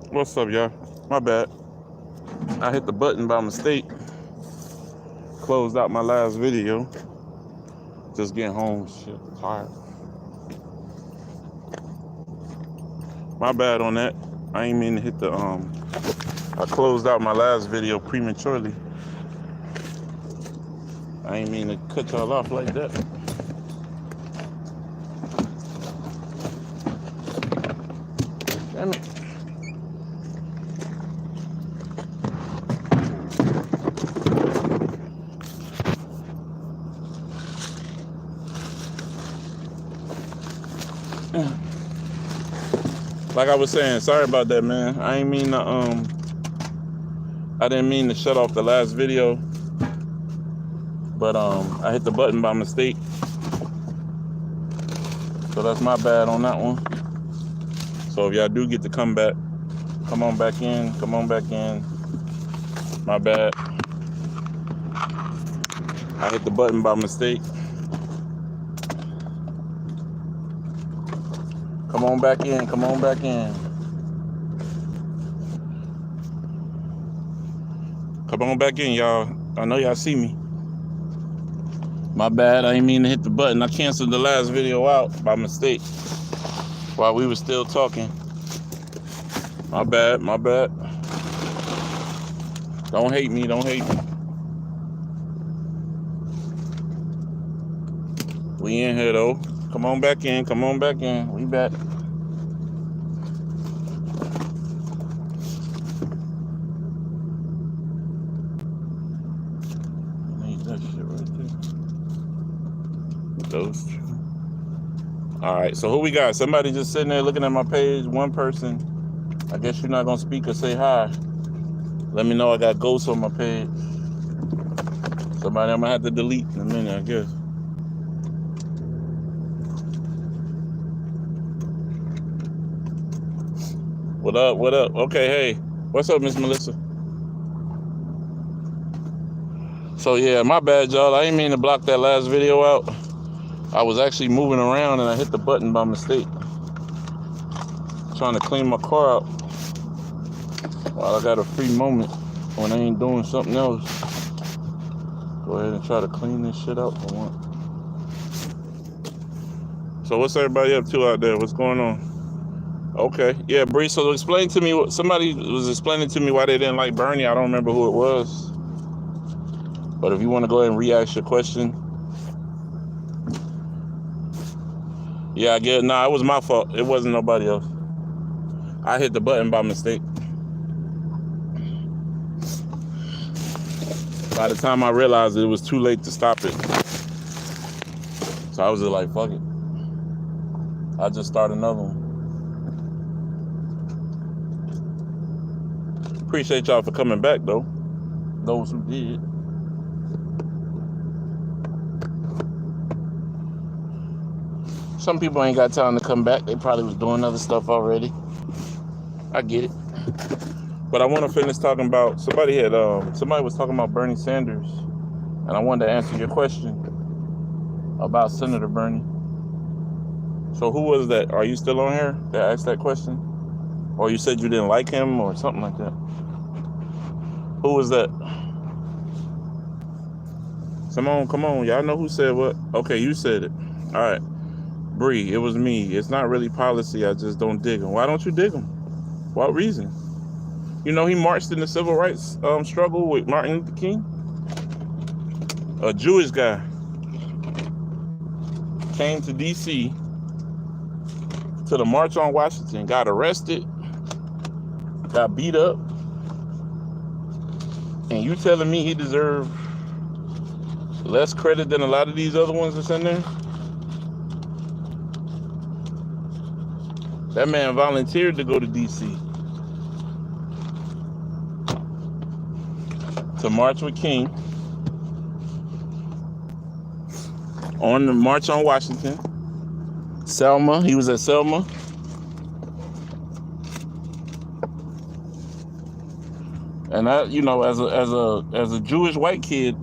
What's up, y'all? My bad. I hit the button by mistake. Closed out my last video. Just getting home. Shit, tired. My bad on that. I ain't mean to hit the I closed out my last video prematurely. I ain't mean to cut y'all off like that. Damn it. Like I was saying, sorry about that, man. I ain't mean to I didn't mean to shut off the last video, but I hit the button by mistake. So that's my bad on that one. So if y'all do get to come back, come on back in. My bad. I hit the button by mistake. Come on back in. Come on back in, y'all. I know y'all see me. My bad, I ain't mean to hit the button. I canceled the last video out by mistake while we were still talking. My bad. Don't hate me. We in here though. Come on back in. We back. Need that shit right there. Those two. Alright, so who we got? Somebody just sitting there looking at my page. One person. I guess you're not gonna speak or say hi. Let me know I got ghosts on my page. Somebody I'm gonna have to delete in a minute, I guess. What up? Okay, hey. What's up, Miss Melissa? So yeah, my bad, y'all. I didn't mean to block that last video out. I was actually moving around and I hit the button by mistake. Trying to clean my car out while I got a free moment when I ain't doing something else. Go ahead and try to clean this shit out for once. So what's everybody up to out there? What's going on? Okay, yeah, Bree. So explain to me what somebody was explaining to me why they didn't like Bernie. I don't remember who it was, but if you want to go ahead and re-ask your question, yeah, I get. Nah, it was my fault. It wasn't nobody else. I hit the button by mistake. By the time I realized it was too late to stop it, so I was just like, "Fuck it." I just start another one. Appreciate y'all for coming back, though. Those who did. Some people ain't got time to come back. They probably was doing other stuff already. I get it. But I want to finish talking about, somebody was talking about Bernie Sanders, and I wanted to answer your question about Senator Bernie. So who was that? Are you still on here that asked that question? Or you said you didn't like him or something like that? Who was that? Come on. Y'all know who said what? Okay, you said it. All right. Bree, it was me. It's not really policy. I just don't dig him. Why don't you dig him? What reason? You know, he marched in the civil rights struggle with Martin Luther King. A Jewish guy came to D.C. to the March on Washington, got arrested, got beat up, and you telling me he deserved less credit than a lot of these other ones that's in there? That man volunteered to go to D.C. to march with King on the March on Washington. Selma, he was at Selma. And that, you know, as a Jewish white kid,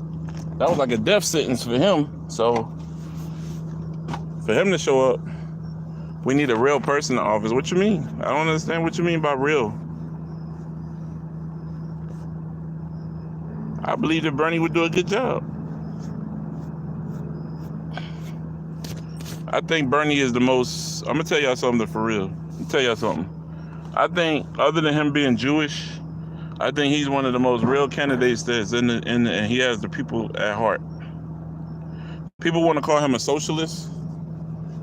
that was like a death sentence for him. So for him to show up, we need a real person in office. What you mean? I don't understand what you mean by real. I believe that Bernie would do a good job. I think Bernie is the most. I'm gonna tell y'all something for real. I'll tell y'all something. I think, other than him being Jewish, I think he's one of the most real candidates that's and he has the people at heart. People want to call him a socialist,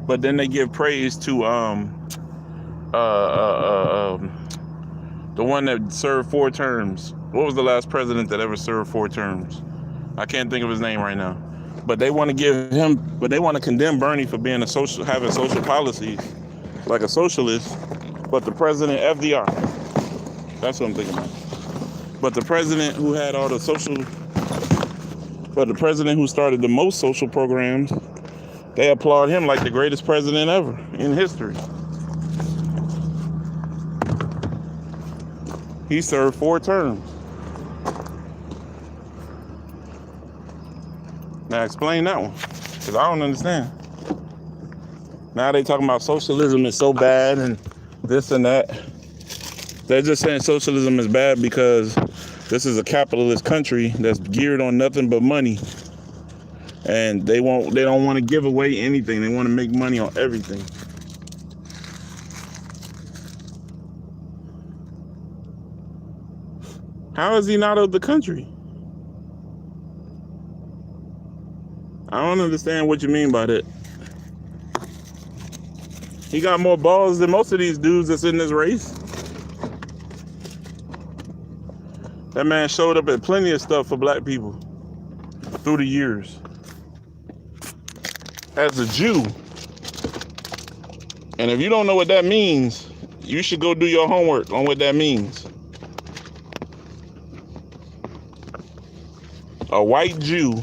but then they give praise to the one that served 4 terms. What was the last president that ever served 4 terms? I can't think of his name right now. But they want to condemn Bernie for being having social policies like a socialist. But the president, FDR, that's what I'm thinking about. But the president who had all the but the president who started the most social programs, they applaud him like the greatest president ever in history. He served 4 terms. Now explain that one, because I don't understand. Now they talking about socialism is so bad and this and that. They're just saying socialism is bad because this is a capitalist country that's geared on nothing but money. And they don't want to give away anything. They want to make money on everything. How is he not of the country? I don't understand what you mean by that. He got more balls than most of these dudes that's in this race. That man showed up at plenty of stuff for black people through the years. As a Jew. And if you don't know what that means, you should go do your homework on what that means. A white Jew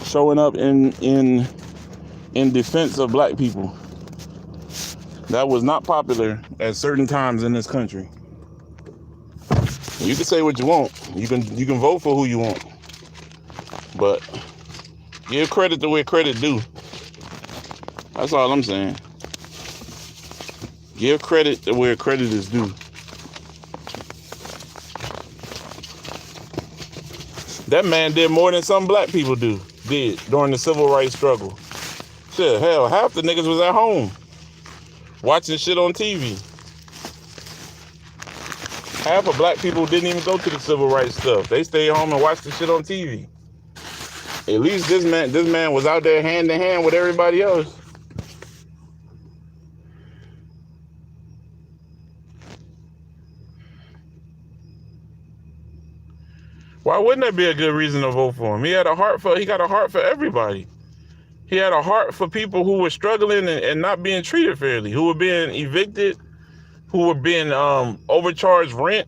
showing up in defense of black people. That was not popular at certain times in this country. You can say what you want. You can vote for who you want. But give credit to where credit due. That's all I'm saying. Give credit to where credit is due. That man did more than some black people did during the civil rights struggle. Shit, hell, half the niggas was at home watching shit on TV. Half of black people didn't even go to the civil rights stuff. They stayed home and watched the shit on TV. At least this man was out there hand in hand with everybody else. Why wouldn't that be a good reason to vote for him? He got a heart for everybody. He had a heart for people who were struggling and not being treated fairly, who were being evicted, who were being overcharged rent.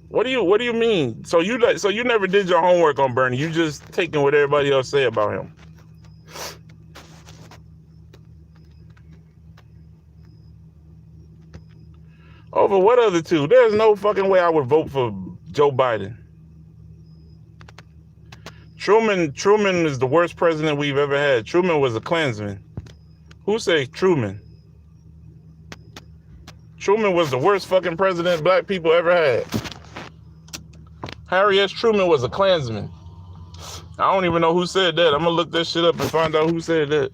What do you mean? So you never did your homework on Bernie. You just taking what everybody else say about him. Over what other two? There's no fucking way I would vote for Joe Biden. Truman is the worst president we've ever had. Truman was a Klansman. Who said Truman? Truman was the worst fucking president black people ever had. Harry S. Truman was a Klansman. I don't even know who said that. I'm gonna look that shit up and find out who said that.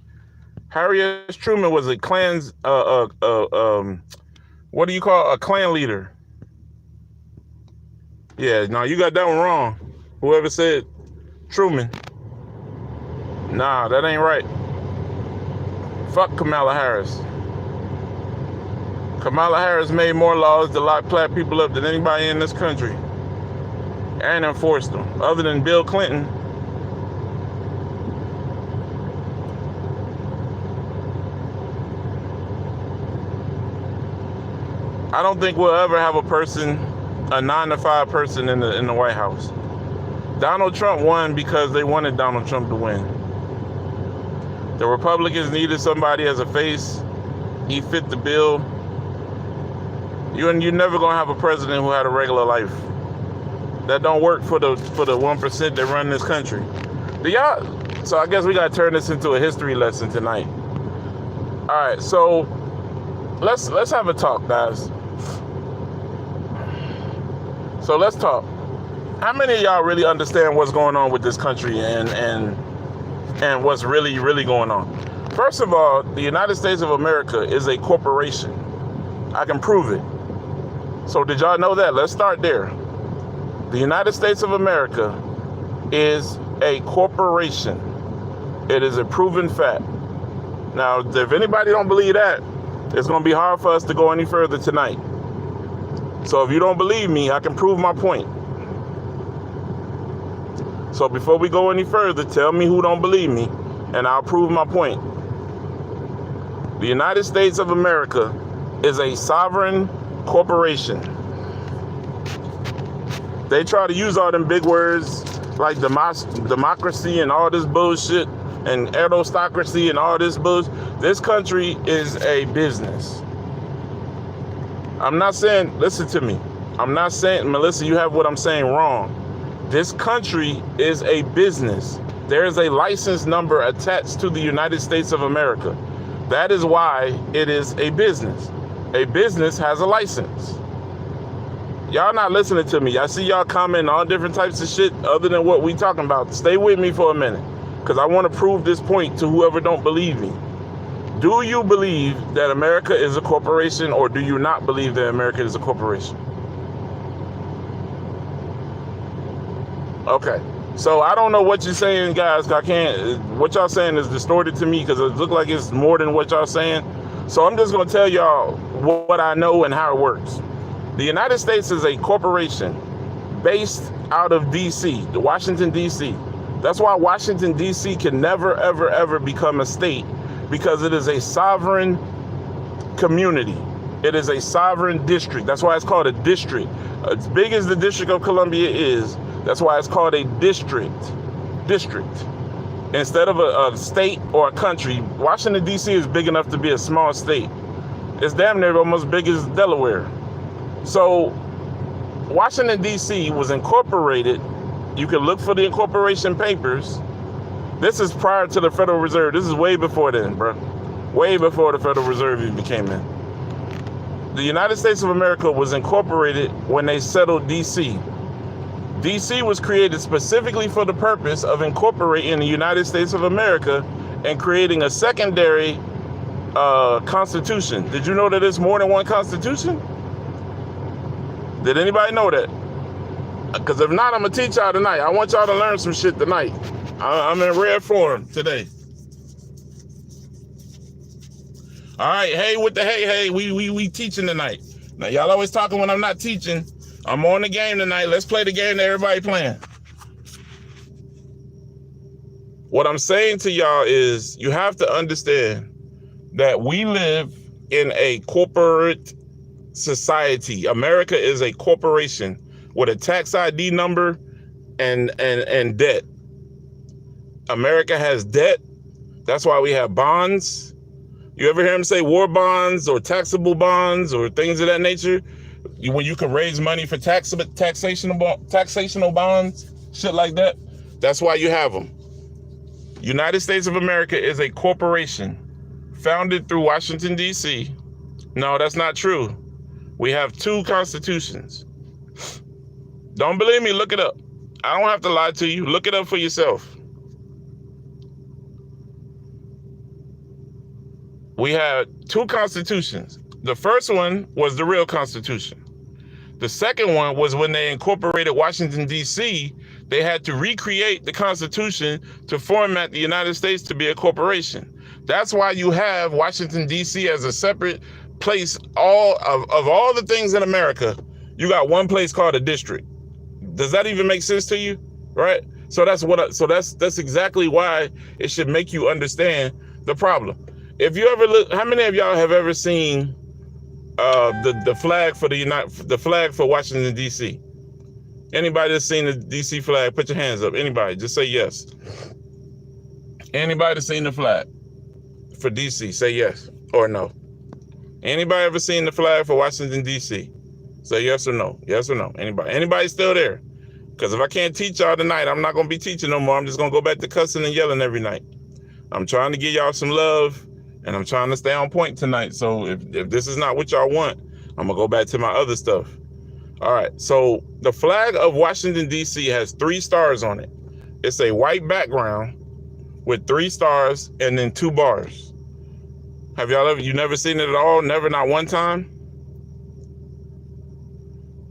Harry S. Truman was a what do you call a Klan leader? Yeah, no, you got that one wrong. Whoever said Truman. Nah, that ain't right. Fuck Kamala Harris. Kamala Harris made more laws to lock black people up than anybody in this country. And enforced them. Other than Bill Clinton. I don't think we'll ever have a 9-to-5 person in the White House. Donald Trump won because they wanted Donald Trump to win. The Republicans needed somebody as a face. He fit the bill. You're never gonna have a president who had a regular life. That don't work for the 1% that run this country. So I guess we gotta turn this into a history lesson tonight. All right, so let's have a talk, guys. So let's talk. How many of y'all really understand what's going on with this country and what's really, really going on? First of all, the United States of America is a corporation. I can prove it. So did y'all know that? Let's start there. The United States of America is a corporation. It is a proven fact. Now, if anybody don't believe that, it's going to be hard for us to go any further tonight. So if you don't believe me, I can prove my point. So before we go any further, tell me who don't believe me, and I'll prove my point. The United States of America is a sovereign corporation. They try to use all them big words like democracy and all this bullshit and aristocracy and all this bullshit. This country is a business. I'm not saying, listen to me. I'm not saying, Melissa, you have what I'm saying wrong. This country is a business. There is a license number attached to the United States of America. That is why it is a business. A business has a license. Y'all not listening to me. I see y'all commenting all different types of shit other than what we talking about. Stay with me for a minute, because I want to prove this point to whoever don't believe me. Do you believe that America is a corporation, or do you not believe that America is a corporation? Okay, so I don't know what you're saying, guys. What y'all saying is distorted to me because it looks like it's more than what y'all saying. So I'm just gonna tell y'all what I know and how it works. The United States is a corporation based out of DC, Washington, DC. That's why Washington, DC can never, ever, ever become a state, because it is a sovereign community. It is a sovereign district. That's why it's called a district. As big as the District of Columbia is, that's why it's called a district. Instead of a state or a country, Washington, D.C. is big enough to be a small state. It's damn near almost big as Delaware. So Washington, D.C. was incorporated. You can look for the incorporation papers. This is prior to the Federal Reserve. This is way before then, bro. Way before the Federal Reserve even came in. The United States of America was incorporated when they settled D.C. D.C. was created specifically for the purpose of incorporating the United States of America and creating a secondary constitution. Did you know that there's more than one constitution? Did anybody know that? Because if not, I'm going to teach y'all tonight. I want y'all to learn some shit tonight. I'm in rare form today. All right, hey with the hey, we teaching tonight. Now, y'all always talking when I'm not teaching. I'm on the game tonight. Let's play the game that everybody playing. What I'm saying to y'all is you have to understand that we live in a corporate society. America is a corporation with a tax ID number and debt. America has debt. That's why we have bonds. You ever hear them say war bonds or taxable bonds or things of that nature? When you can raise money for taxational bonds, shit like that. That's why you have them. United States of America is a corporation founded through Washington, D.C. No, that's not true. We have two constitutions. Don't believe me? Look it up. I don't have to lie to you. Look it up for yourself. We had two constitutions. The first one was the real Constitution. The second one was when they incorporated Washington, D.C., they had to recreate the Constitution to format the United States to be a corporation. That's why you have Washington, D.C. as a separate place. Of all the things in America, you got one place called a district. Does that even make sense to you? Right? So that's exactly why it should make you understand the problem. If you ever look, how many of y'all have ever seen the flag for the flag for Washington, D.C.? Anybody that's seen the D.C. flag, put your hands up. Anybody, just say yes. Anybody that's seen the flag for D.C., say yes or no. Anybody ever seen the flag for Washington, D.C.? Say yes or no. Yes or no. Anybody still there? Because if I can't teach y'all tonight, I'm not going to be teaching no more. I'm just going to go back to cussing and yelling every night. I'm trying to give y'all some love. And I'm trying to stay on point tonight. So if this is not what y'all want, I'm going to go back to my other stuff. All right. So the flag of Washington, D.C. has 3 stars on it. It's a white background with 3 stars and then 2 bars. Have y'all ever, you never seen it at all? Never, not one time?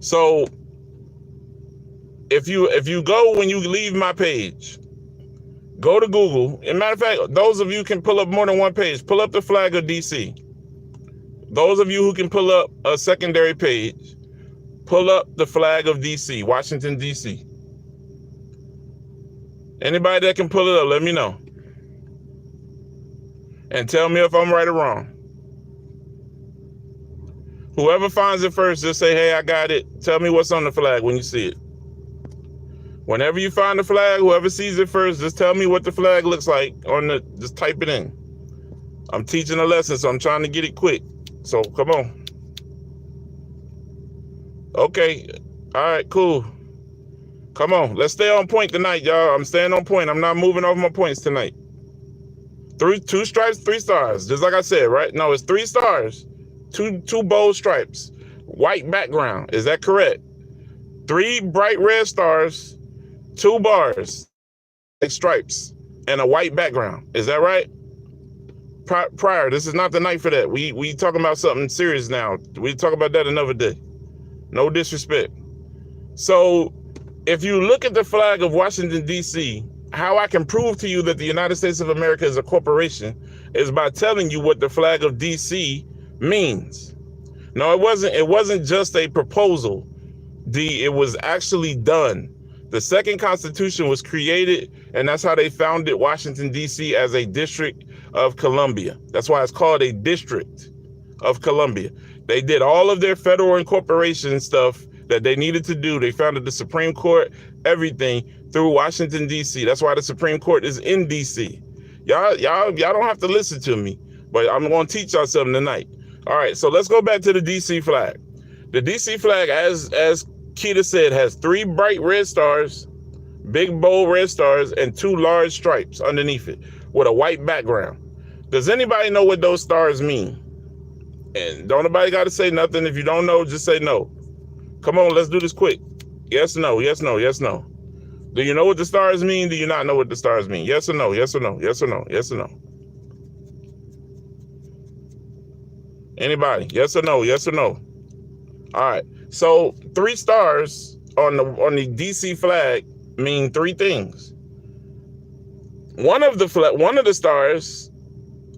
So if you go, when you leave my page, go to Google. As a matter of fact, those of you can pull up more than one page. Pull up the flag of DC. Those of you who can pull up a secondary page, pull up the flag of DC, Washington, DC. Anybody that can pull it up, let me know. And tell me if I'm right or wrong. Whoever finds it first, just say, hey, I got it. Tell me what's on the flag when you see it. Whenever you find the flag, whoever sees it first, just tell me what the flag looks like on the, just type it in. I'm teaching a lesson, so I'm trying to get it quick. So come on. Okay. All right, cool. Come on. Let's stay on point tonight, y'all. I'm staying on point. I'm not moving off my points tonight. 2 stripes, 3 stars. Just like I said, right? No, it's 3 stars. Two bold stripes. White background. Is that correct? 3 bright red stars, 2 bars, 6 stripes, and a white background. Is that right? Prior, this is not the night for that. We talking about something serious now. We talk about that another day. No disrespect. So if you look at the flag of Washington, D.C., how I can prove to you that the United States of America is a corporation is by telling you what the flag of D.C. means. No, it wasn't just a proposal. It was actually done. The second Constitution was created, and that's how they founded Washington, D.C. as a District of Columbia. That's why it's called a District of Columbia. They did all of their federal incorporation stuff that they needed to do. They founded the Supreme Court, everything through Washington, D.C. That's why the Supreme Court is in D.C. Y'all don't have to listen to me, but I'm going to teach y'all something tonight. All right, so let's go back to the D.C. flag. The D.C. flag, as Keita said, has 3 bright red stars, big bold red stars, and 2 large stripes underneath it with a white background. Does anybody know what those stars mean? And don't nobody got to say nothing. If you don't know, just say no. Come on, let's do this quick. Yes, no, yes, no, yes, no. Do you know what the stars mean? Do you not know what the stars mean? Yes or no, yes or no, yes or no, yes or no. Anybody? Yes or no, yes or no. All right. So 3 stars on the DC flag mean 3 things. One of the stars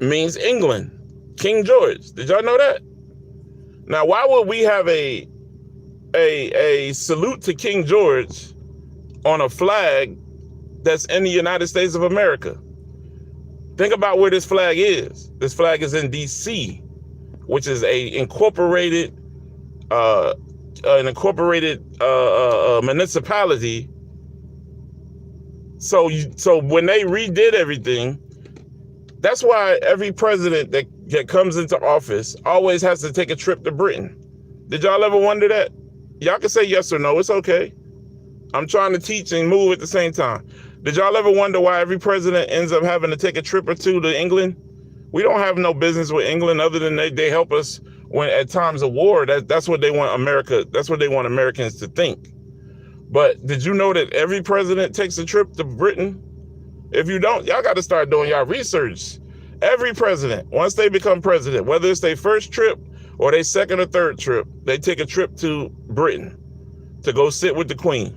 means England, King George. Did y'all know that? Now, why would we have a salute to King George on a flag that's in the United States of America? Think about where this flag is. This flag is in DC, which is an incorporated municipality. So when they redid everything, that's why every president that comes into office always has to take a trip to Britain. Did y'all ever wonder that? Y'all can say yes or no. It's okay. I'm trying to teach and move at the same time. Did y'all ever wonder why every president ends up having to take a trip or 2 to England? We don't have no business with England other than they help us when at times of war. That's what they want America. That's what they want Americans to think. But did you know that every president takes a trip to Britain? If you don't, y'all got to start doing y'all research. Every president, once they become president, whether it's their first trip or their second or third trip, they take a trip to Britain to go sit with the Queen.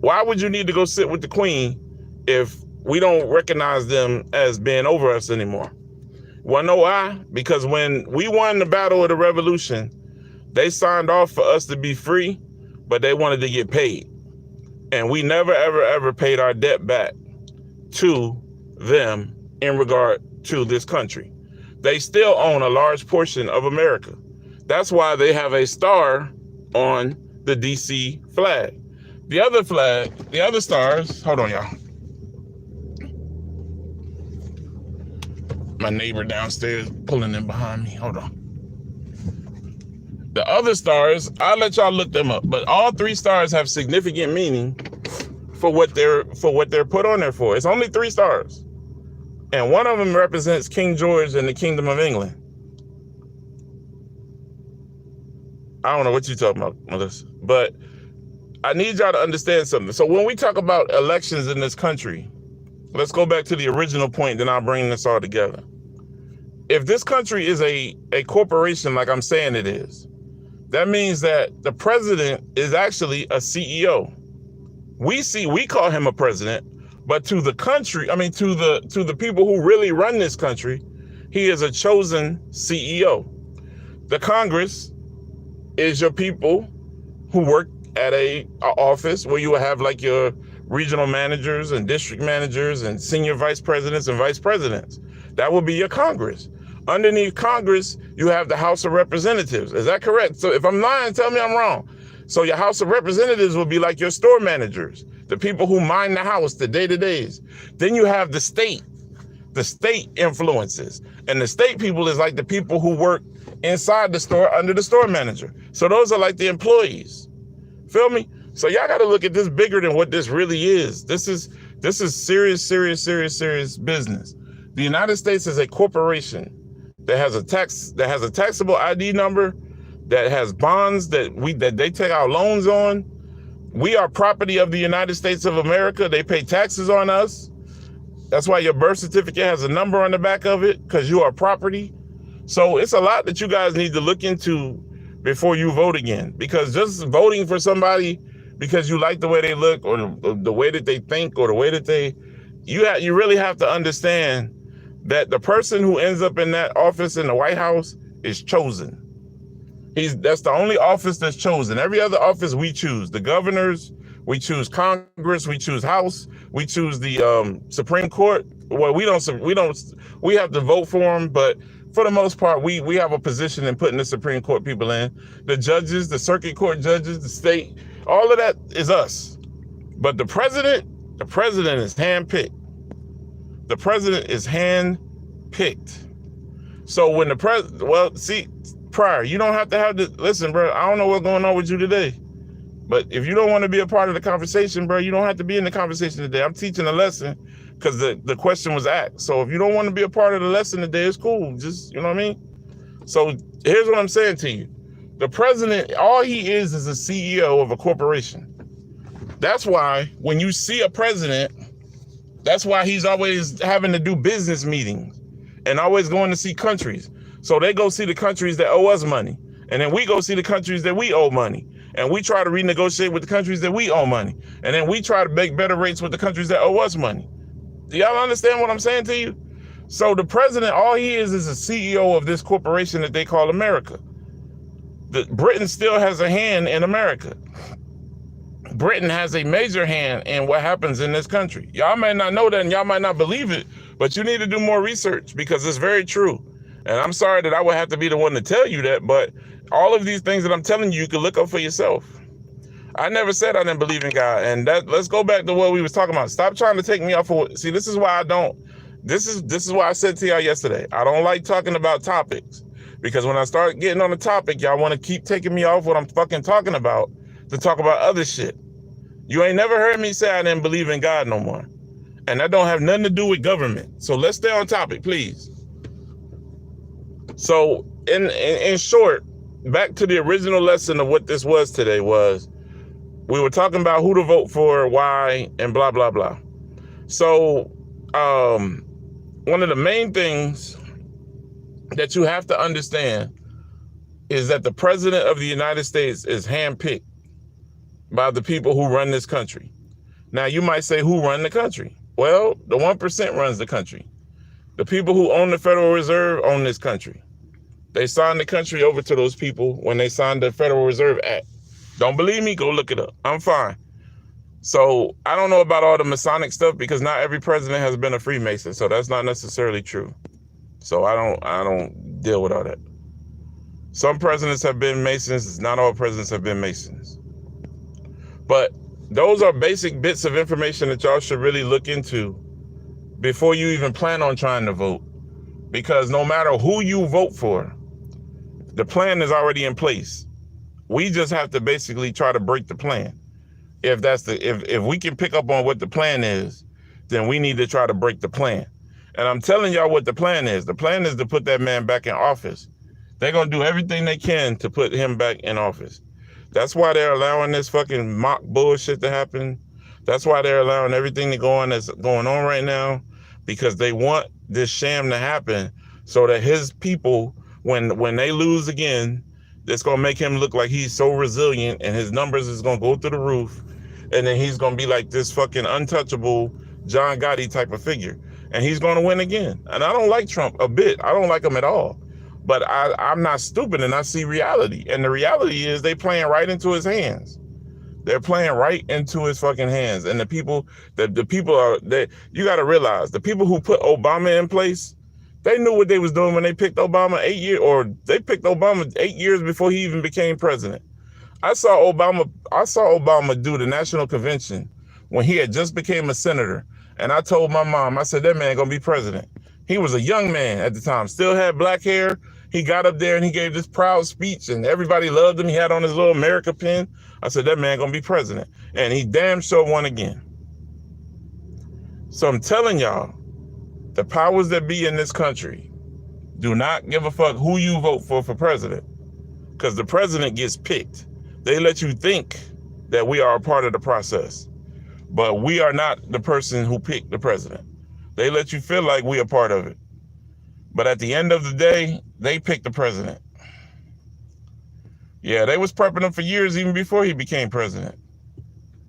Why would you need to go sit with the Queen if we don't recognize them as being over us anymore? Wanna know why? Because when we won the battle of the Revolution, they signed off for us to be free, but they wanted to get paid. And we never, ever, ever paid our debt back to them in regard to this country. They still own a large portion of America. That's why they have a star on the DC flag. The other flag, the other stars, hold on, y'all. My neighbor downstairs pulling in behind me. Hold on. The other stars, I'll let y'all look them up, but all 3 stars have significant meaning for what they're put on there for. It's only 3 stars. And one of them represents King George and the Kingdom of England. I don't know what you're talking about, Melissa. But I need y'all to understand something. So when we talk about elections in this country, let's go back to the original point, then I'll bring this all together. If this country is a corporation, like I'm saying it is, that means that the president is actually a CEO. We call him a president, but to the country, I mean, to the people who really run this country, he is a chosen CEO. The Congress is your people who work at a office where you will have like your regional managers and district managers and senior vice presidents and vice presidents. That will be your Congress. Underneath Congress, you have the House of Representatives. Is that correct? So if I'm lying, tell me I'm wrong. So your House of Representatives will be like your store managers, the people who mind the house, the day-to-days. Then you have the state influences. And the state people is like the people who work inside the store under the store manager. So those are like the employees. Feel me? So y'all got to look at this bigger than what this really is. This is serious business. The United States is a corporation that has a taxable ID number, that has bonds that they take out loans on. We are property of the United States of America. They pay taxes on us. That's why your birth certificate has a number on the back of it, because you are property. So it's a lot that you guys need to look into before you vote again, because just voting for somebody because you like the way they look or the way that they think or the way that you really have to understand that the person who ends up in that office in the White House is chosen. That's the only office that's chosen. Every other office we choose. The governors, we choose Congress, we choose House, we choose the Supreme Court. Well, we have to vote for them, but for the most part, we have a position in putting the Supreme Court people in. The judges, the circuit court judges, the state, all of that is us. But the president is handpicked. The president is hand-picked. So when Pryor, you don't have to have this. Listen, bro, I don't know what's going on with you today. But if you don't want to be a part of the conversation, bro, you don't have to be in the conversation today. I'm teaching a lesson because the question was asked. So if you don't want to be a part of the lesson today, it's cool. Just, you know what I mean? So here's what I'm saying to you. The president, all he is a CEO of a corporation. That's why when you see a president, that's why he's always having to do business meetings and always going to see countries. So they go see the countries that owe us money. And then we go see the countries that we owe money. And we try to renegotiate with the countries that we owe money. And then we try to make better rates with the countries that owe us money. Do y'all understand what I'm saying to you? So the president, all he is a CEO of this corporation that they call America. Britain still has a hand in America. Britain has a major hand in what happens in this country. Y'all may not know that and y'all might not believe it, but you need to do more research because it's very true. And I'm sorry that I would have to be the one to tell you that, but all of these things that I'm telling you, you can look up for yourself. I never said I didn't believe in God. And let's go back to what we was talking about. Stop trying to take me off of, see, this is why I don't, this is why I said to y'all yesterday, I don't like talking about topics because when I start getting on the topic, y'all want to keep taking me off what I'm fucking talking about to talk about other shit. You ain't never heard me say I didn't believe in God no more. And that don't have nothing to do with government. So let's stay on topic, please. So in short, back to the original lesson of what this was today was we were talking about who to vote for, why, and blah, blah, blah. So one of the main things that you have to understand is that the president of the United States is handpicked by the people who run this country. Now, you might say, who run the country? Well, the 1% runs the country. The people who own the Federal Reserve own this country. They signed the country over to those people when they signed the Federal Reserve Act. Don't believe me? Go look it up. I'm fine. So I don't know about all the Masonic stuff because not every president has been a Freemason. So that's not necessarily true. So I don't deal with all that. Some presidents have been Masons. Not all presidents have been Masons. But those are basic bits of information that y'all should really look into before you even plan on trying to vote. Because no matter who you vote for, the plan is already in place. We just have to basically try to break the plan. If we can pick up on what the plan is, then we need to try to break the plan. And I'm telling y'all what the plan is. The plan is to put that man back in office. They're going to do everything they can to put him back in office. That's why they're allowing this fucking mock bullshit to happen. That's why they're allowing everything to go on that's going on right now, because they want this sham to happen so that his people, when they lose again, it's going to make him look like he's so resilient and his numbers is going to go through the roof. And then he's going to be like this fucking untouchable John Gotti type of figure. And he's going to win again. And I don't like Trump a bit. I don't like him at all. But I'm not stupid, and I see reality. And the reality is they playing right into his hands. They're playing right into his fucking hands. And the people are, you got to realize, the people who put Obama in place, they knew what they was doing when they picked Obama 8 years, or they picked Obama 8 years before he even became president. I saw Obama do the national convention when he had just became a senator. And I told my mom, I said, that man gonna be president. He was a young man at the time, still had black hair. He got up there and he gave this proud speech and everybody loved him. He had on his little America pin. I said, that man gonna be president. And he damn sure won again. So I'm telling y'all, the powers that be in this country do not give a fuck who you vote for president, because the president gets picked. They let you think that we are a part of the process, but we are not the person who picked the president. They let you feel like we are part of it. But at the end of the day, they picked the president. Yeah, they was prepping him for years even before he became president.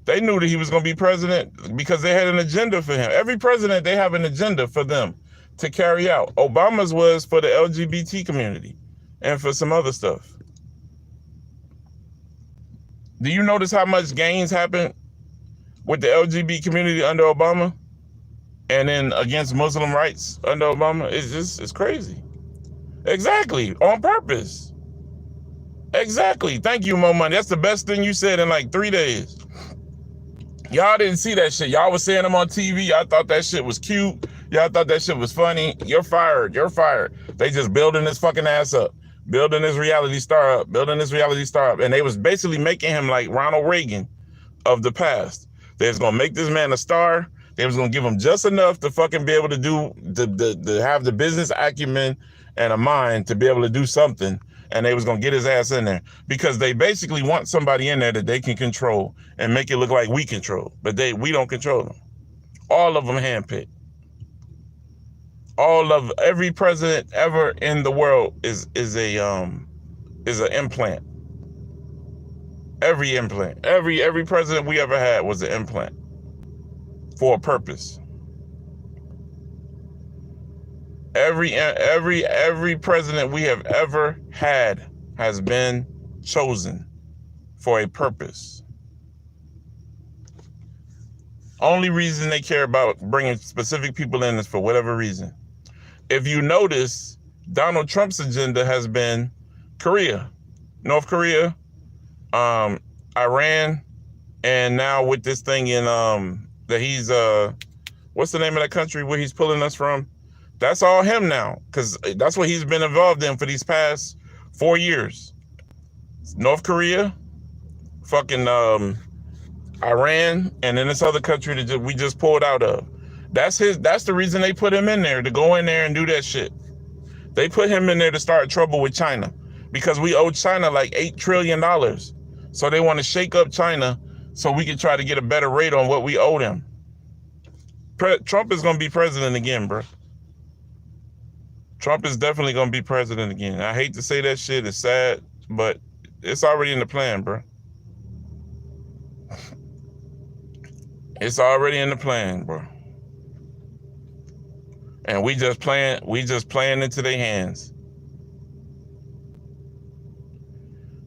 They knew that he was going to be president because they had an agenda for him. Every president, they have an agenda for them to carry out. Obama's was for the LGBT community and for some other stuff. Do you notice how much gains happened with the LGBT community under Obama? And then against Muslim rights under Obama? It's crazy. Exactly. On purpose. Exactly. Thank you, Mo Money. That's the best thing you said in like 3 days. Y'all didn't see that shit. Y'all was saying them on TV. Y'all thought that shit was cute. Y'all thought that shit was funny. You're fired. You're fired. They just building this fucking ass up. Building this reality star up. Building this reality star up. And they was basically making him like Ronald Reagan of the past. They was going to make this man a star. They was going to give him just enough to fucking be able to do, to have the business acumen and a mind to be able to do something. And they was going to get his ass in there because they basically want somebody in there that they can control and make it look like we control. But we don't control them. All of them handpicked. Every president ever in the world is an implant. Every implant. Every president we ever had was an implant for a purpose. Every president we have ever had has been chosen for a purpose. Only reason they care about bringing specific people in is for whatever reason. If you notice, Donald Trump's agenda has been Korea, North Korea, Iran, and now with this thing in that he's what's the name of that country where he's pulling us from? That's all him now, because that's what he's been involved in for these past 4 years. North Korea, fucking Iran, and then this other country that we just pulled out of. That's the reason they put him in there, to go in there and do that shit. They put him in there to start trouble with China because we owe China like $8 trillion. So they want to shake up China so we can try to get a better rate on what we owe them. Trump is going to be president again, bro. Trump is definitely going to be president again. I hate to say that shit. It's sad, but it's already in the plan, bro. It's already in the plan, bro. And we just playing into their hands.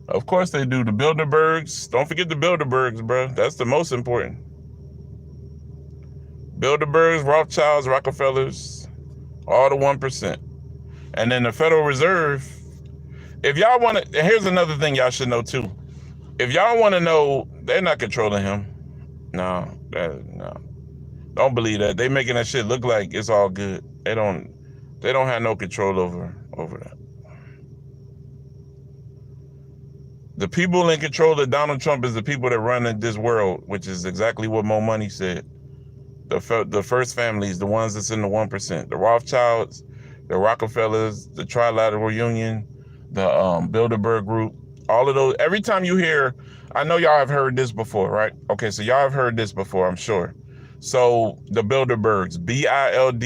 Of course they do. The Bilderbergs. Don't forget the Bilderbergs, bro. That's the most important. Bilderbergs, Rothschilds, Rockefellers, all the 1%. And then the Federal Reserve. If y'all want to, here's another thing y'all should know too. If y'all want to know, they're not controlling him. No. Don't believe that. They making that shit look like it's all good. They don't have no control over that. The people in control of Donald Trump is the people that run this world, which is exactly what Mo Money said. The first families, the ones that's in the 1%, the Rothschilds, the Rockefellers, the Trilateral Union, the Bilderberg Group, all of those. Every time you hear, I know y'all have heard this before, right? Okay, so y'all have heard this before, I'm sure. So the Bilderbergs, Bilderberg,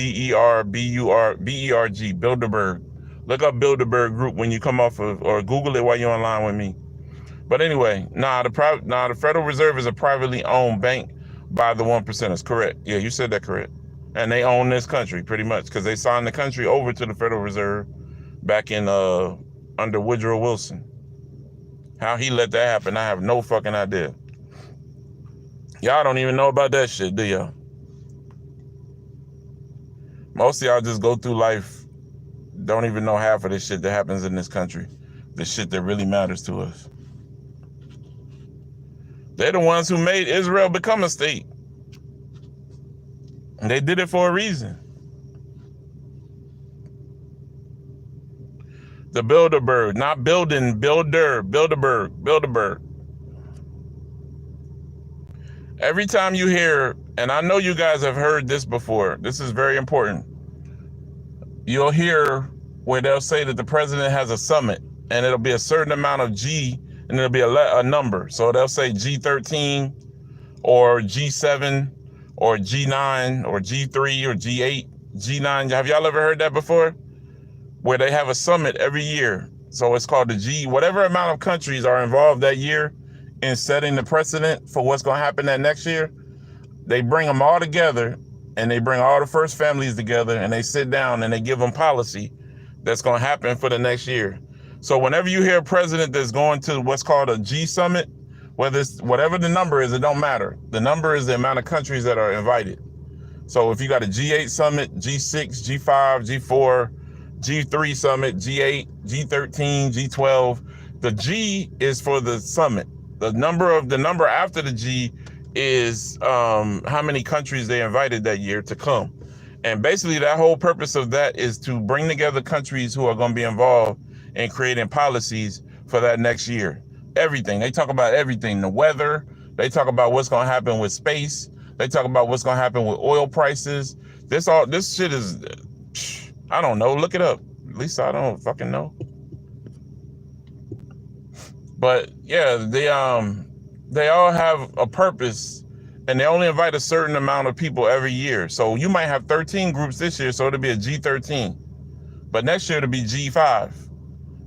Bilderberg. Look up Bilderberg Group when you come off of, or Google it while you're online with me. But anyway, the Federal Reserve is a privately owned bank by the 1%ers. Correct. Yeah, you said that correct. And they own this country pretty much because they signed the country over to the Federal Reserve back in under Woodrow Wilson. How he let that happen, I have no fucking idea. Y'all don't even know about that shit, do y'all? Most of y'all just go through life, don't even know half of this shit that happens in this country. The shit that really matters to us. They're the ones who made Israel become a state. And they did it for a reason. The Bilderberg, not building, Bilderberg. Every time you hear, and I know you guys have heard this before, this is very important. You'll hear where they'll say that the president has a summit and it'll be a certain amount of G and it'll be a number. So they'll say G13 or G7 or G9 or G3 or G8, G9. Have y'all ever heard that before? Where they have a summit every year. So it's called the G, whatever amount of countries are involved that year in setting the precedent for what's going to happen that next year. They bring them all together and they bring all the first families together and they sit down and they give them policy that's going to happen for the next year. So whenever you hear a president that's going to what's called a G summit, whether it's whatever the number is, it don't matter. The number is the amount of countries that are invited. So if you got a G8 summit, G6, G5, G4, G3 summit, G8, G13, G12, the G is for the summit. The number after the G is how many countries they invited that year to come. And basically that whole purpose of that is to bring together countries who are going to be involved in creating policies for that next year. Everything. They talk about everything. The weather. They talk about what's going to happen with space. They talk about what's going to happen with oil prices. This shit is, I don't know. Look it up. At least I don't fucking know. But yeah, they all have a purpose and they only invite a certain amount of people every year. So you might have 13 groups this year, so it'll be a G13. But next year it'll be G5.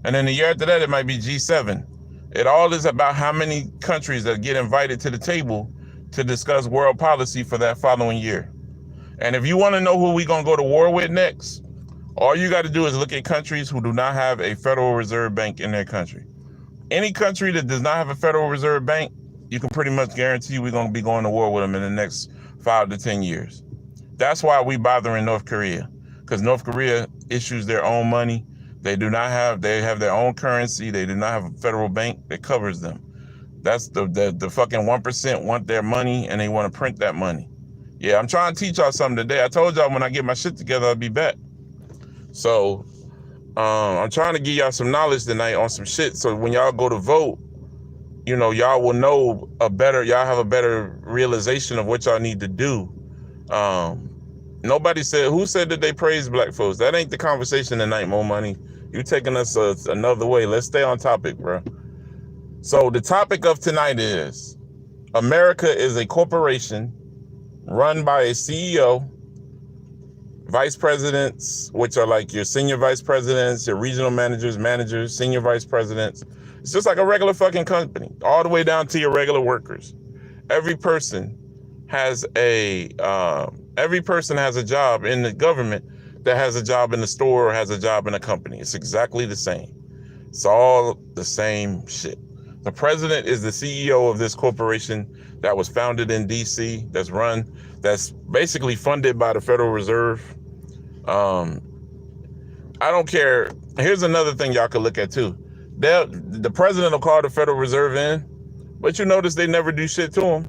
And then the year after that, it might be G7. It all is about how many countries that get invited to the table to discuss world policy for that following year. And if you want to know who we're going to go to war with next, all you got to do is look at countries who do not have a Federal Reserve Bank in their country. Any country that does not have a Federal Reserve Bank, you can pretty much guarantee we're going to be going to war with them in the next 5 to 10 years. That's why we bothering North Korea, because North Korea issues their own money. They have their own currency. They do not have a federal bank that covers them. That's the fucking 1% want their money and they want to print that money. Yeah, I'm trying to teach y'all something today. I told y'all when I get my shit together, I'll be back. So I'm trying to give y'all some knowledge tonight on some shit. So when y'all go to vote, you know, y'all will know y'all have a better realization of what y'all need to do. Nobody said, who said that they praise black folks? That ain't the conversation tonight, Mo Money. You taking us another way. Let's stay on topic, bro. So the topic of tonight is America is a corporation run by a CEO, vice presidents, which are like your senior vice presidents, your regional managers, senior vice presidents. It's just like a regular fucking company, all the way down to your regular workers. Every person has a job in the government that has a job in the store or has a job in a company. It's exactly the same. It's all the same shit. The president is the CEO of this corporation that was founded in DC, that's basically funded by the Federal Reserve. I don't care. Here's another thing y'all could look at too. The president will call the Federal Reserve in, but you notice they never do shit to them.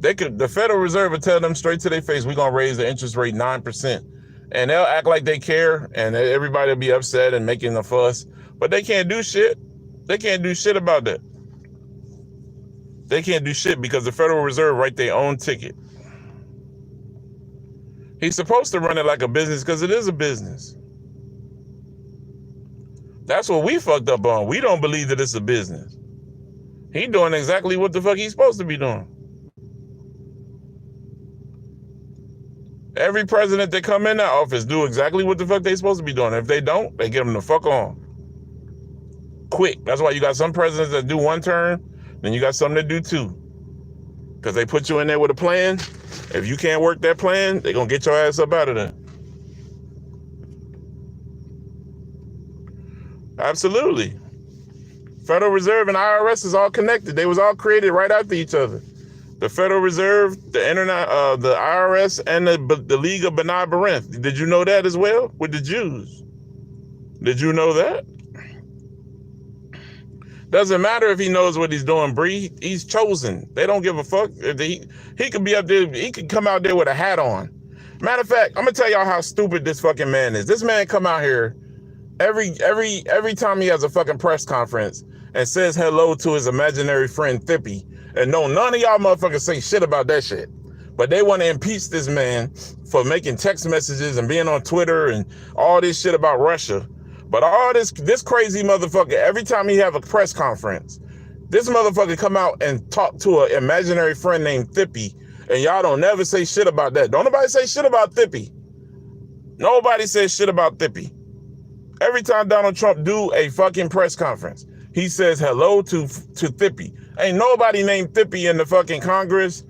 The Federal Reserve will tell them straight to their face, we're going to raise the interest rate 9%. And they'll act like they care and everybody will be upset and making a fuss, but they can't do shit. They can't do shit about that. They can't do shit because the Federal Reserve write their own ticket. He's supposed to run it like a business because it is a business. That's what we fucked up on. We don't believe that it's a business. He doing exactly what the fuck he's supposed to be doing. Every president that come in that office do exactly what the fuck they supposed to be doing. If they don't, they get them the fuck on. Quick. That's why you got some presidents that do one term, then you got some that do two. Because they put you in there with a plan. If you can't work that plan, they're going to get your ass up out of there. Absolutely. Federal Reserve and IRS is all connected. They was all created right after each other. The Federal Reserve, the Internet, the IRS, and the League of B'nai B'rith. Did you know that as well with the Jews? Did you know that? Doesn't matter if he knows what he's doing, Bree. He's chosen. They don't give a fuck. He could be up there. He could come out there with a hat on. Matter of fact, I'm gonna tell y'all how stupid this fucking man is. This man come out here every time he has a fucking press conference and says hello to his imaginary friend Thippy. And no, none of y'all motherfuckers say shit about that shit. But they want to impeach this man for making text messages and being on Twitter and all this shit about Russia. But all this crazy motherfucker, every time he have a press conference, this motherfucker come out and talk to an imaginary friend named Thippy. And y'all don't never say shit about that. Don't nobody say shit about Thippy. Nobody says shit about Thippy. Every time Donald Trump do a fucking press conference, he says hello to Thippy. Ain't nobody named Thippy in the fucking Congress,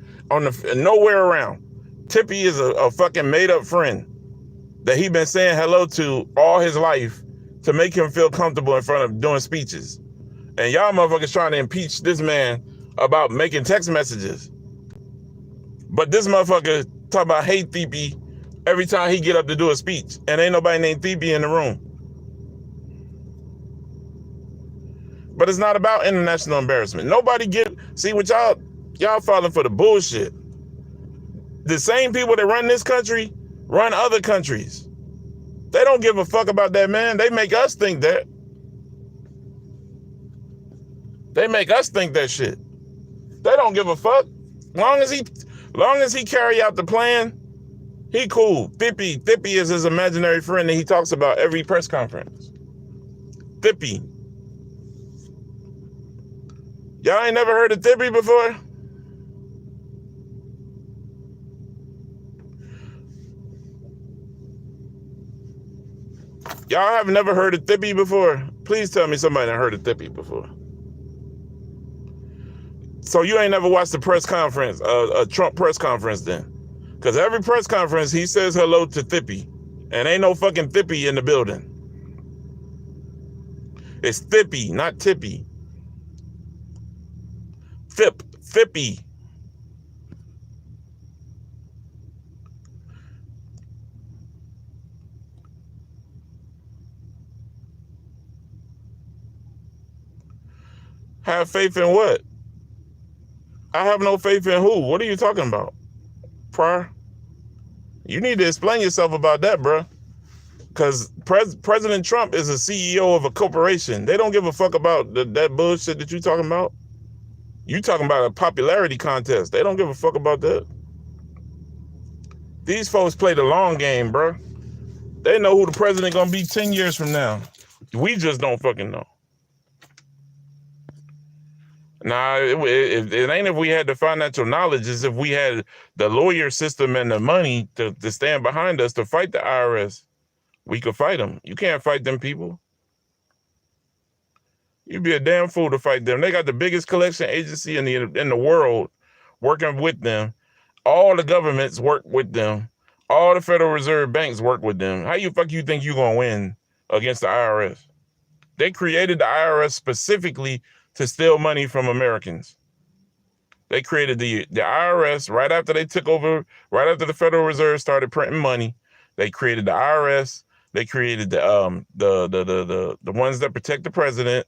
nowhere around. Thippy is a fucking made up friend that he been saying hello to all his life to make him feel comfortable in front of doing speeches. And y'all motherfuckers trying to impeach this man about making text messages. But this motherfucker talk about hate Thippy every time he get up to do a speech. And ain't nobody named Thippy in the room. But it's not about international embarrassment. Nobody see what y'all falling for the bullshit. The same people that run this country run other countries. They don't give a fuck about that, man. They make us think that. They make us think that shit. They don't give a fuck. Long as he carry out the plan, he cool. Thippy is his imaginary friend that he talks about every press conference. Thippy. Y'all ain't never heard of Thippy before? Y'all have never heard of Thippy before? Please tell me somebody that heard of Thippy before. So you ain't never watched the press conference, a Trump press conference then? Because every press conference, he says hello to Thippy. And ain't no fucking Thippy in the building. It's Thippy, not Tippy. Thippy. Have faith in what? I have no faith in who? What are you talking about, Pryor? You need to explain yourself about that, bro. Because President Trump is a CEO of a corporation. They don't give a fuck about that bullshit that you talking about. You talking about a popularity contest. They don't give a fuck about that. These folks play the long game, bro. They know who the president gonna be 10 years from now. We just don't fucking know. Nah, it ain't if we had the financial knowledge. It's if we had the lawyer system and the money to stand behind us to fight the IRS. We could fight them. You can't fight them people. You'd be a damn fool to fight them. They got the biggest collection agency in the world working with them. All the governments work with them. All the Federal Reserve banks work with them. How you think you're going to win against the IRS? They created the IRS specifically to steal money from Americans. They created the IRS right after they took over, right after the Federal Reserve started printing money. They created the IRS. They created the ones that protect the president.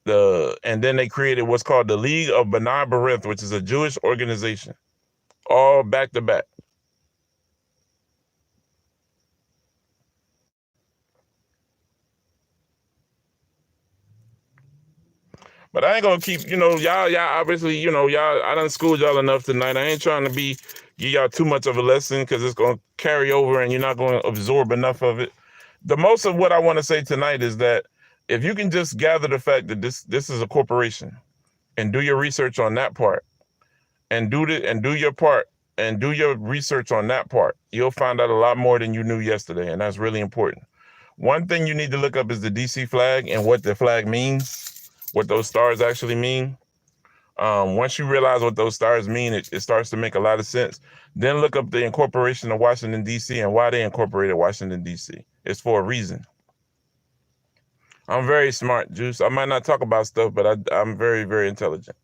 And then they created what's called the League of B'nai B'rith, which is a Jewish organization, all back to back. But I ain't gonna keep, y'all obviously, I done schooled y'all enough tonight. I ain't trying to give y'all too much of a lesson because it's gonna carry over and you're not gonna absorb enough of it. The most of what I want to say tonight is that If you can just gather the fact that this is a corporation and do your research on that part and do your part and do your research on that part, you'll find out a lot more than you knew yesterday, and that's really important. One thing you need to look up is the DC flag and what the flag means, what those stars actually mean. Once you realize what those stars mean, it starts to make a lot of sense. Then look up the incorporation of Washington, D.C. and why they incorporated Washington, D.C. It's for a reason. I'm very smart, Juice. I might not talk about stuff, but I'm very, very intelligent.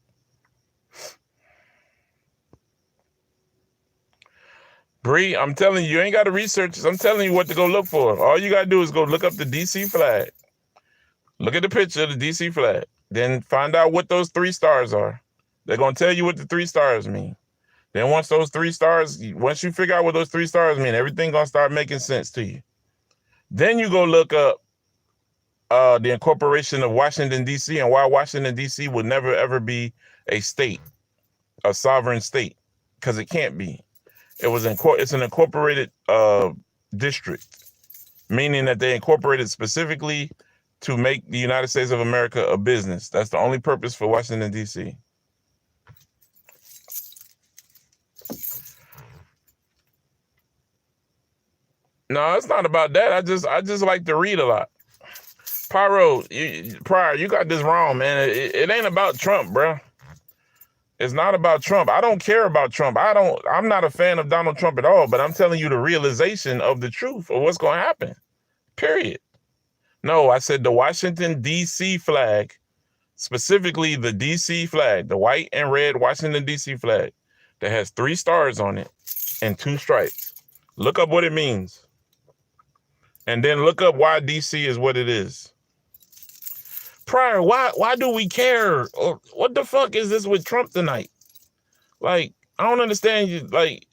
Bree, I'm telling you, you ain't got to research this. I'm telling you what to go look for. All you got to do is go look up the DC flag. Look at the picture of the DC flag. Then find out what those 3 stars are. They're going to tell you what the 3 stars mean. Then once you figure out what those 3 stars mean, everything going to start making sense to you. Then you go look up the incorporation of Washington, D.C. and why Washington, D.C. would never, ever be a state, a sovereign state, because it can't be. It's an incorporated district, meaning that they incorporated specifically to make the United States of America a business. That's the only purpose for Washington, D.C. No, it's not about that. I just like to read a lot. Pyro, you got this wrong, man. It ain't about Trump, bro. It's not about Trump. I don't care about Trump. I'm not a fan of Donald Trump at all, but I'm telling you the realization of the truth of what's going to happen. Period. No, I said the Washington, D.C. flag, specifically the D.C. flag, the white and red Washington, D.C. flag that has 3 stars on it and 2 stripes. Look up what it means. And then look up why D.C. is what it is. Pryor, why do we care? What the fuck is this with Trump tonight? Like, I don't understand you. Like,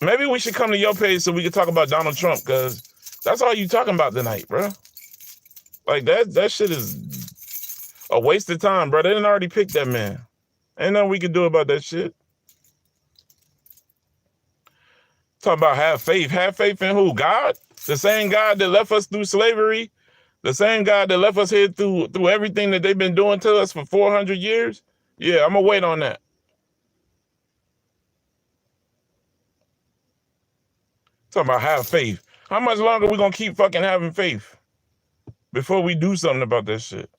maybe we should come to your page so we can talk about Donald Trump, because that's all you talking about tonight, bro. Like, that shit is a waste of time, bro. They didn't already pick that man. Ain't nothing we can do about that shit. Talking about have faith. Have faith in who? God? The same God that left us through slavery? The same God that left us here through everything that they've been doing to us for 400 years? Yeah, I'm going to wait on that. Talking about have faith. How much longer we going to keep fucking having faith before we do something about this shit?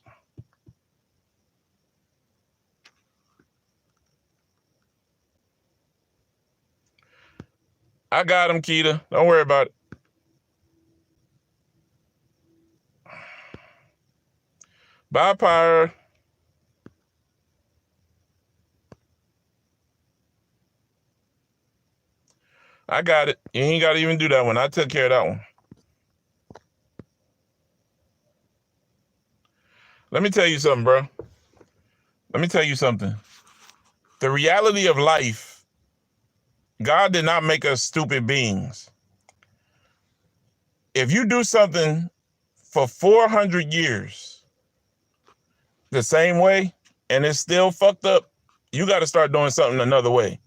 I got him, Keita. Don't worry about it. Bye, Pyre. I got it. You ain't got to even do that one. I took care of that one. Let me tell you something, bro. Let me tell you something. The reality of life, God did not make us stupid beings. If you do something for 400 years the same way and it's still fucked up, you got to start doing something another way.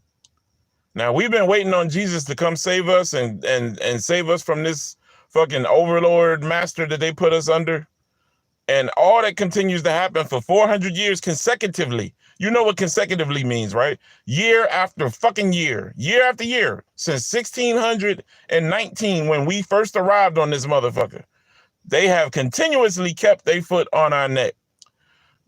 Now, we've been waiting on Jesus to come save us and save us from this fucking overlord master that they put us under. And all that continues to happen for 400 years consecutively. You know what consecutively means, right? Year after fucking year after year, since 1619, when we first arrived on this motherfucker, they have continuously kept their foot on our neck.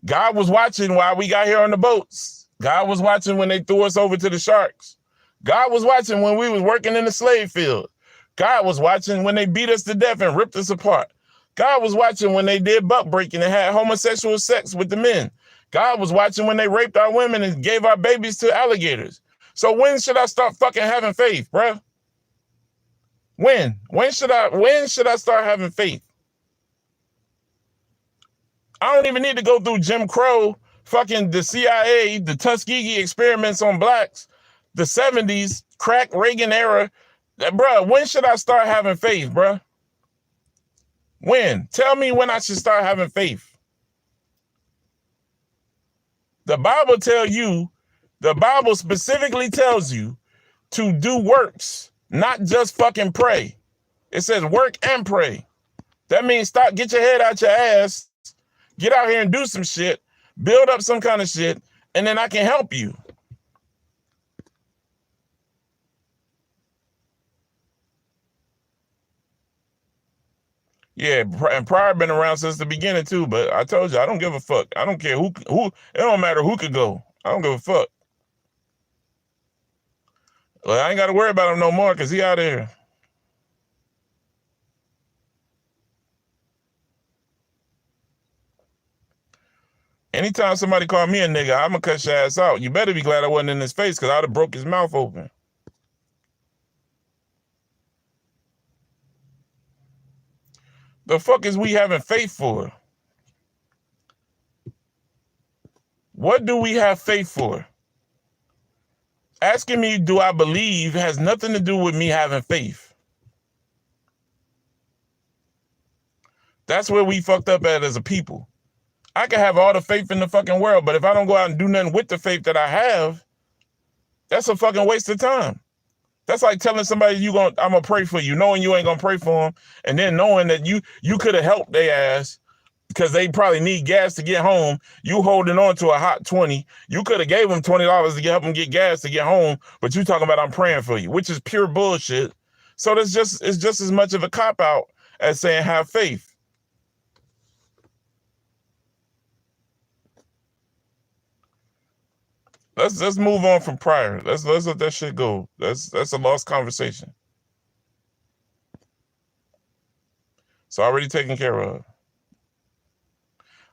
God was watching while we got here on the boats. God was watching when they threw us over to the sharks. God was watching when we was working in the slave field. God was watching when they beat us to death and ripped us apart. God was watching when they did buck breaking and had homosexual sex with the men. God was watching when they raped our women and gave our babies to alligators. So when should I start fucking having faith, bruh? When should I start having faith? I don't even need to go through Jim Crow, fucking the CIA, the Tuskegee experiments on blacks, the 70s, crack Reagan era. Bruh, when should I start having faith, bruh? When? Tell me when I should start having faith. The Bible specifically tells you to do works, not just fucking pray. It says work and pray. That means get your head out your ass, get out here and do some shit, build up some kind of shit, and then I can help you. Yeah, and Pryor been around since the beginning too, but I told you, I don't give a fuck. I don't care who, it don't matter who could go. I don't give a fuck. Well, I ain't got to worry about him no more because he out there. Anytime somebody call me a nigga, I'm going to cut your ass out. You better be glad I wasn't in his face because I'd have broke his mouth open. The fuck is we having faith for? What do we have faith for? Asking me, do I believe, has nothing to do with me having faith. That's where we fucked up at as a people. I can have all the faith in the fucking world, but if I don't go out and do nothing with the faith that I have, that's a fucking waste of time. That's like telling somebody I'm gonna pray for you, knowing you ain't gonna pray for them, and then knowing that you could have helped their ass because they probably need gas to get home. You holding on to a hot 20. You could have gave them $20 to help them get gas to get home, but you talking about I'm praying for you, which is pure bullshit. So it's just as much of a cop-out as saying have faith. Let's move on from Pryor. Let's let that shit go. That's a lost conversation. It's already taken care of.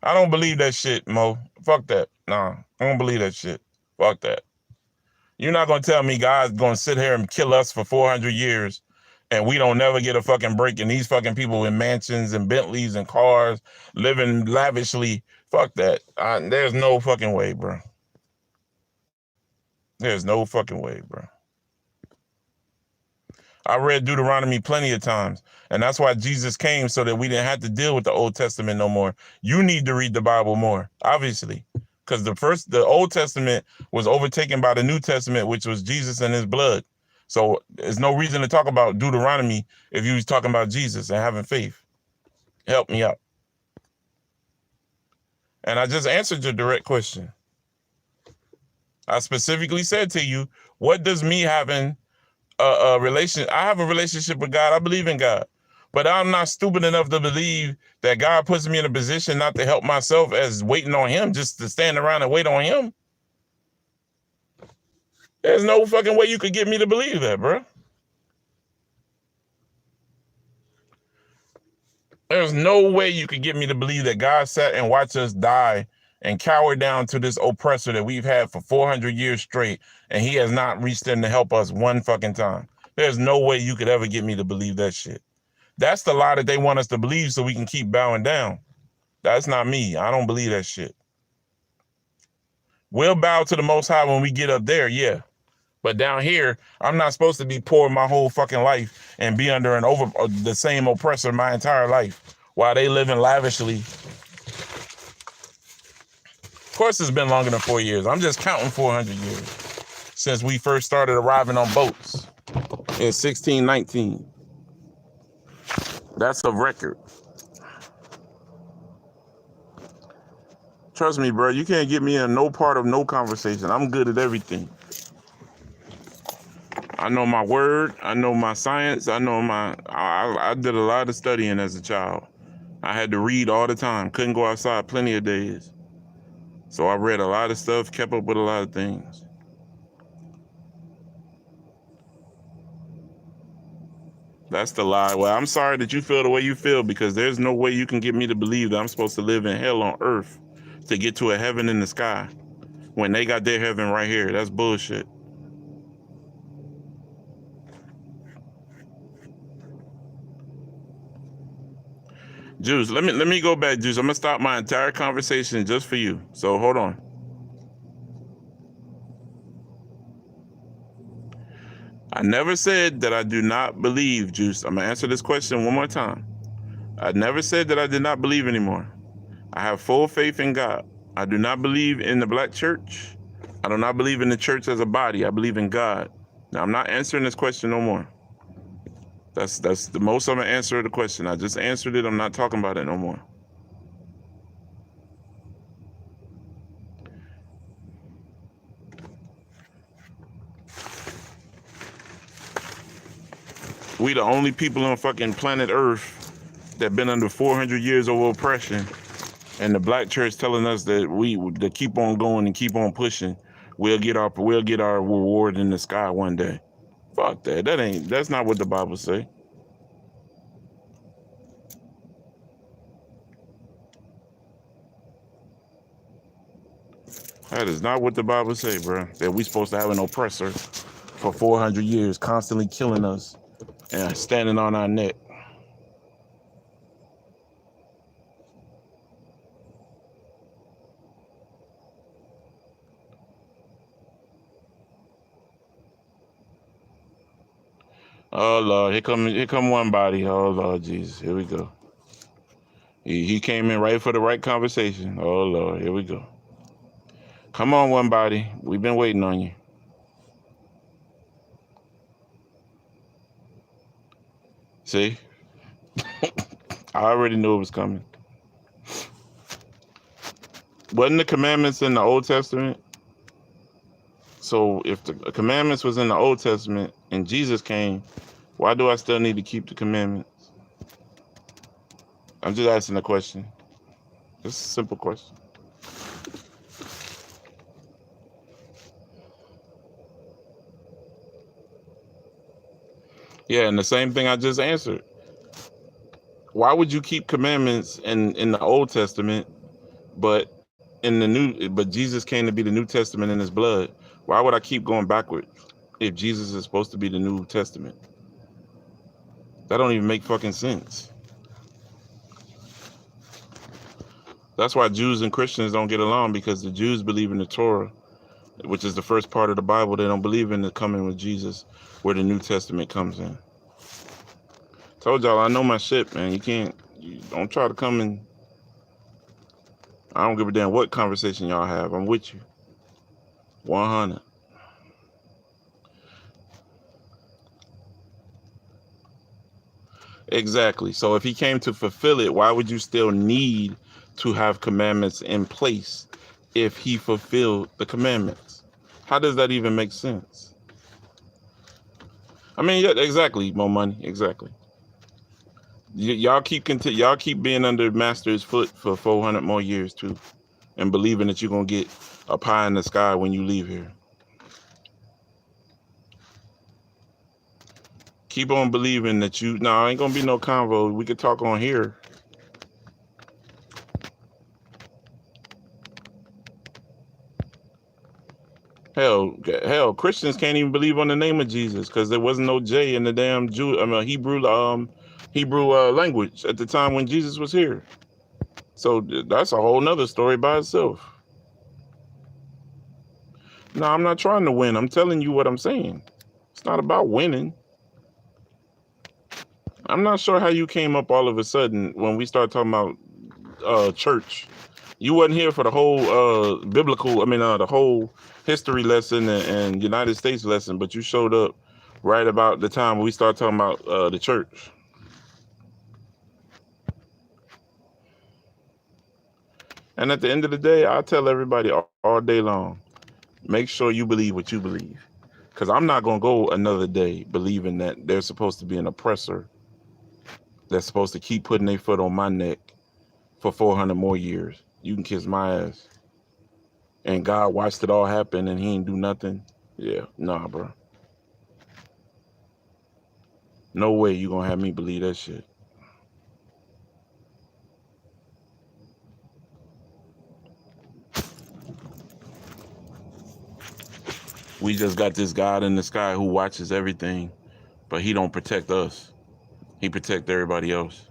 I don't believe that shit, Mo. Fuck that. Nah, I don't believe that shit. Fuck that. You're not gonna tell me God's gonna sit here and kill us for 400 years and we don't never get a fucking break, and these fucking people in mansions and Bentleys and cars living lavishly. Fuck that. There's no fucking way, bro. There's no fucking way, bro. I read Deuteronomy plenty of times, and that's why Jesus came, so that we didn't have to deal with the Old Testament no more. You need to read the Bible more, obviously, because the Old Testament was overtaken by the New Testament, which was Jesus and his blood. So there's no reason to talk about Deuteronomy if you was talking about Jesus and having faith. Help me out. And I just answered your direct question. I specifically said to you, what does me having a relation? I have a relationship with God. I believe in God, but I'm not stupid enough to believe that God puts me in a position not to help myself as waiting on him, just to stand around and wait on him. There's no fucking way you could get me to believe that, bro. There's no way you could get me to believe that God sat and watched us die and cower down to this oppressor that we've had for 400 years straight, and he has not reached in to help us one fucking time. There's no way you could ever get me to believe that shit. That's the lie that they want us to believe so we can keep bowing down. That's not me. I don't believe that shit. We'll bow to the Most High when we get up there, yeah. But down here, I'm not supposed to be poor my whole fucking life and be under the same oppressor my entire life while they living lavishly. Of course, it's been longer than 4 years. I'm just counting 400 years since we first started arriving on boats in 1619. That's a record. Trust me, bro. You can't get me in no part of no conversation. I'm good at everything. I know my word. I know my science. I did a lot of studying as a child. I had to read all the time. Couldn't go outside plenty of days. So I read a lot of stuff, kept up with a lot of things. That's the lie. Well, I'm sorry that you feel the way you feel, because there's no way you can get me to believe that I'm supposed to live in hell on earth to get to a heaven in the sky when they got their heaven right here. That's bullshit. Juice, let me go back, Juice. I'm gonna stop my entire conversation just for you. So hold on. I never said that I do not believe, Juice. I'm gonna answer this question one more time. I never said that I did not believe anymore. I have full faith in God. I do not believe in the black church. I do not believe in the church as a body. I believe in God. Now, I'm not answering this question no more. That's the most I'm gonna answer the question. I just answered it. I'm not talking about it no more. We the only people on fucking planet Earth that been under 400 years of oppression, and the black church telling us that we to keep on going and keep on pushing. We'll get our reward in the sky one day. Fuck that. That's not what the Bible say. That is not what the Bible say, bro. That we supposed to have an oppressor for 400 years, constantly killing us and standing on our neck. Oh Lord, here come one body. Oh Lord Jesus, here we go. He came in right for the right conversation. Oh Lord, here we go. Come on, one body. We've been waiting on you. See? I already knew it was coming. Wasn't the commandments in the Old Testament? So if the commandments was in the Old Testament and Jesus came, why do I still need to keep the commandments? I'm just asking a question. Just a simple question. Yeah, and the same thing I just answered. Why would you keep commandments in the Old Testament, but but Jesus came to be the New Testament in his blood? Why would I keep going backwards if Jesus is supposed to be the New Testament? That don't even make fucking sense. That's why Jews and Christians don't get along, because the Jews believe in the Torah, which is the first part of the Bible. They don't believe in the coming with Jesus, where the New Testament comes in. Told y'all I know my shit, man. You don't try to come in. I don't give a damn what conversation y'all have. I'm with you. 100. Exactly. So if he came to fulfill it, why would you still need to have commandments in place if he fulfilled the commandments? How does that even make sense? I mean, yeah, exactly. More money. Exactly. Y'all keep being under master's foot for 400 more years too, and believing that you're gonna get a pie in the sky when you leave here. Keep on believing that ain't gonna be no convo. We could talk on here. Hell, Christians can't even believe on the name of Jesus because there wasn't no J in the damn Hebrew language at the time when Jesus was here. So that's a whole nother story by itself. No, I'm not trying to win. I'm telling you what I'm saying. It's not about winning. I'm not sure how you came up all of a sudden when we start talking about church. You wasn't here for the whole the whole history lesson and United States lesson, but you showed up right about the time we start talking about the church. And at the end of the day, I tell everybody all day long, make sure you believe what you believe. Because I'm not going to go another day believing that there's supposed to be an oppressor that's supposed to keep putting their foot on my neck for 400 more years. You can kiss my ass. And God watched it all happen and he ain't do nothing. Yeah, nah, bro. No way you gonna have me believe that shit. We just got this God in the sky who watches everything, but he don't protect us. He protect everybody else.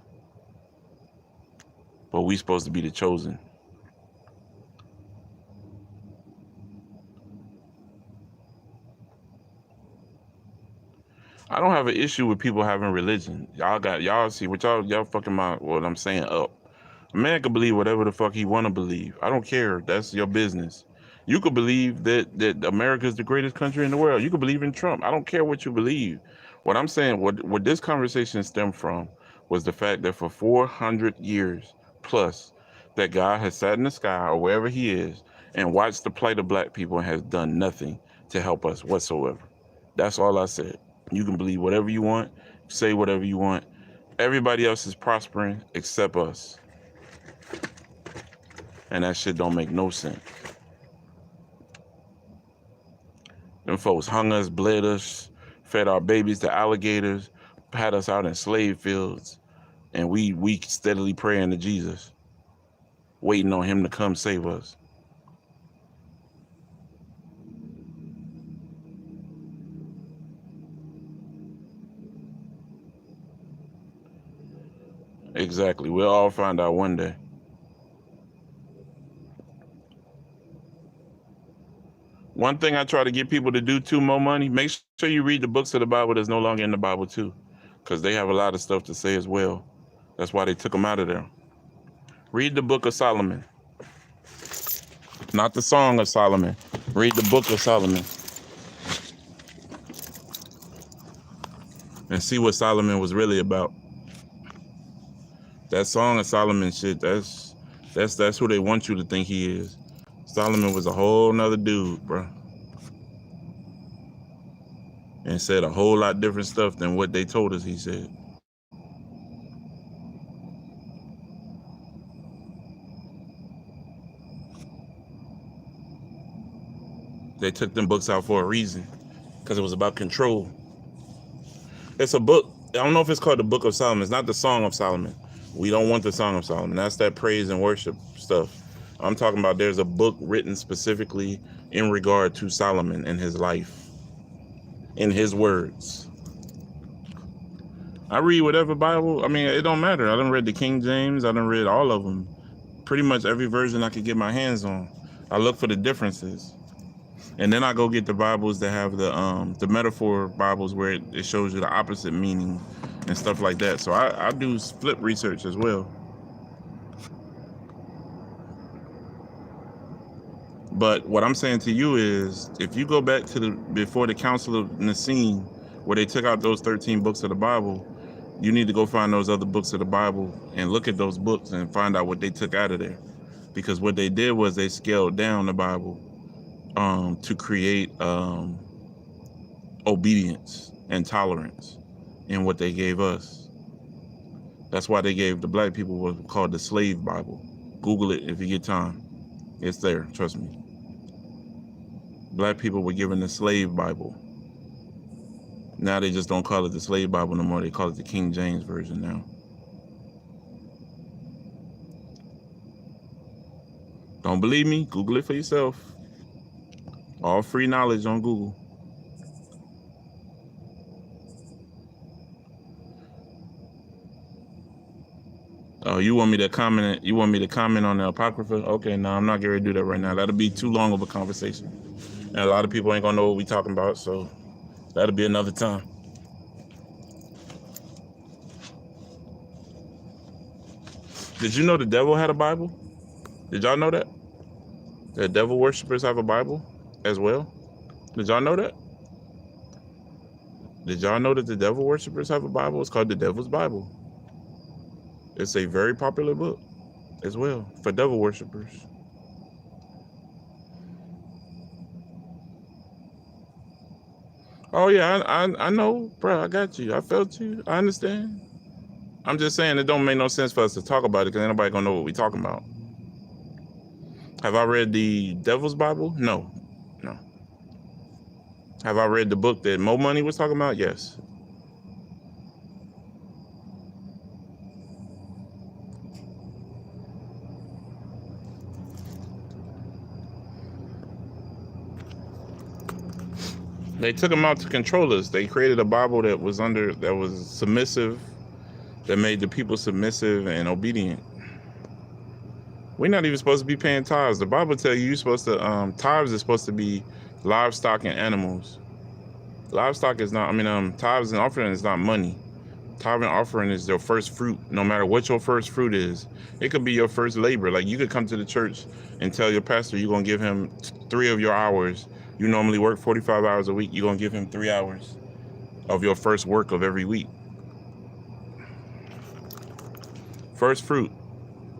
But we supposed to be the chosen. I don't have an issue with people having religion. Y'all see what y'all fucking what I'm saying up. A man can believe whatever the fuck he wanna believe. I don't care. That's your business. You could believe that America is the greatest country in the world. You could believe in Trump. I don't care what you believe. What I'm saying, what this conversation stemmed from was the fact that for 400 years plus, that God has sat in the sky or wherever he is and watched the plight of black people and has done nothing to help us whatsoever. That's all I said. You can believe whatever you want, say whatever you want. Everybody else is prospering except us. And that shit don't make no sense. Them folks hung us, bled us, fed our babies to alligators, had us out in slave fields, and we steadily praying to Jesus, waiting on him to come save us. Exactly. We'll all find out one day. One thing I try to get people to do too, more money, make sure you read the books of the Bible that's no longer in the Bible too, because they have a lot of stuff to say as well. That's why they took them out of there. Read the book of Solomon. Not the Song of Solomon. Read the book of Solomon. And see what Solomon was really about. That Song of Solomon shit, that's who they want you to think he is. Solomon was a whole nother dude, bro. And said a whole lot different stuff than what they told us he said. They took them books out for a reason, because it was about control. It's a book. I don't know if it's called the Book of Solomon. It's not the Song of Solomon. We don't want the Song of Solomon. That's that praise and worship stuff. I'm talking about there's a book written specifically in regard to Solomon and his life, in his words. I read whatever Bible. I mean, it don't matter. I done read the King James. I done read all of them. Pretty much every version I could get my hands on. I look for the differences. And then I go get the Bibles that have the metaphor Bibles where it shows you the opposite meaning and stuff like that. So I do flip research as well. But what I'm saying to you is, if you go back to before the Council of Nicene, where they took out those 13 books of the Bible, you need to go find those other books of the Bible and look at those books and find out what they took out of there. Because what they did was they scaled down the Bible to create obedience and tolerance in what they gave us. That's why they gave the black people what's called the slave Bible. Google it if you get time. It's there, trust me. Black people were given the slave Bible. Now they just don't call it the slave Bible no more. They call it the King James Version now. Don't believe me? Google it for yourself. All free knowledge on Google. Oh, you want me to comment? You want me to comment on the Apocrypha? Okay, no, I'm not going to do that right now. That'll be too long of a conversation. And a lot of people ain't going to know what we talking about, so that'll be another time. Did you know the devil had a Bible? Did y'all know that? The devil worshippers have a Bible as well? Did y'all know that? Did y'all know that the devil worshippers have a Bible? It's called the Devil's Bible. It's a very popular book as well for devil worshippers. Oh yeah, I know, bro. I got you. I felt you. I understand. I'm just saying it don't make no sense for us to talk about it because ain't nobody gonna know what we talking about. Have I read the Devil's Bible? No. Have I read the book that Mo Money was talking about? Yes. They took them out to control us. They created a Bible that was submissive, that made the people submissive and obedient. We're not even supposed to be paying tithes. The Bible tells you you're supposed to, tithes is supposed to be livestock and animals. Livestock is not, tithes and offering is not money. Tithe and offering is your first fruit, no matter what your first fruit is. It could be your first labor. Like you could come to the church and tell your pastor you're going to give him 3 of your hours. You normally work 45 hours a week. You're going to give him 3 hours. of your first work of every week. First fruit.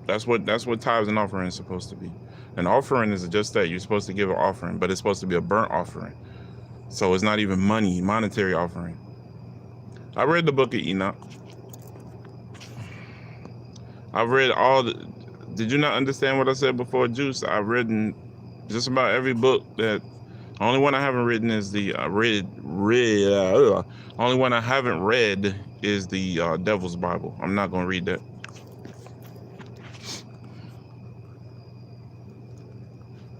That's what tithes and offering is supposed to be. An offering is just that. You're supposed to give an offering, but it's supposed to be a burnt offering. So it's not even monetary offering. I read the book of Enoch. I've read all the... Did you not understand what I said before, Juice? I've written just about every book that... Only one I haven't written is the... only one I haven't read is the Devil's Bible. I'm not going to read that.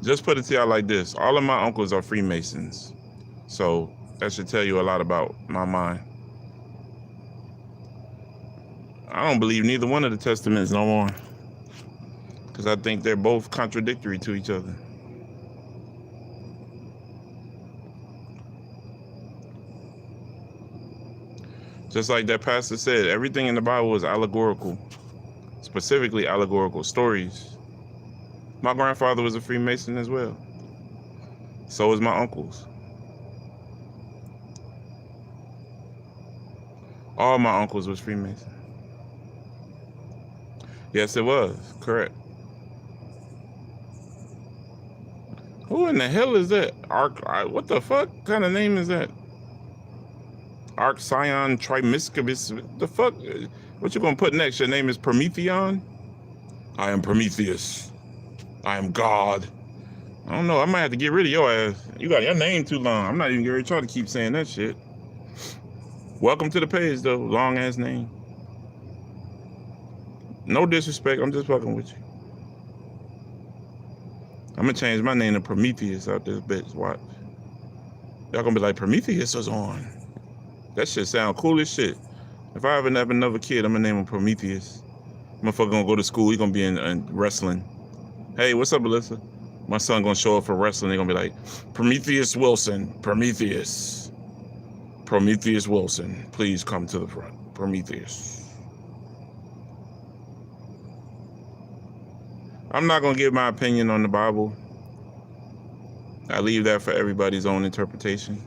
Just put it to y'all like this. All of my uncles are Freemasons. So that should tell you a lot about my mind. I don't believe neither one of the testaments no more, because I think they're both contradictory to each other. Just like that pastor said, everything in the Bible is allegorical, specifically allegorical stories. My grandfather was a Freemason as well. So was my uncles. All my uncles was Freemason. Yes, it was. Correct. Who in the hell is that? What the fuck kind of name is that? Arcsion Trimiscus. The fuck? What you gonna put next? Your name is Prometheon? I am Prometheus. I am God. I don't know. I might have to get rid of your ass. You got your name too long. I'm not even gonna try to keep saying that shit. Welcome to the page though. Long ass name. No disrespect. I'm just fucking with you. I'm gonna change my name to Prometheus out this bitch. Watch. Y'all gonna be like, Prometheus is on. That shit sound cool as shit. If I ever have another kid, I'm gonna name him Prometheus. Motherfucker gonna go to school. He gonna be in wrestling. Hey, what's up, Alyssa? My son gonna show up for wrestling. They gonna be like, Prometheus Wilson. Prometheus Wilson. Please come to the front. Prometheus. I'm not gonna give my opinion on the Bible. I leave that for everybody's own interpretation.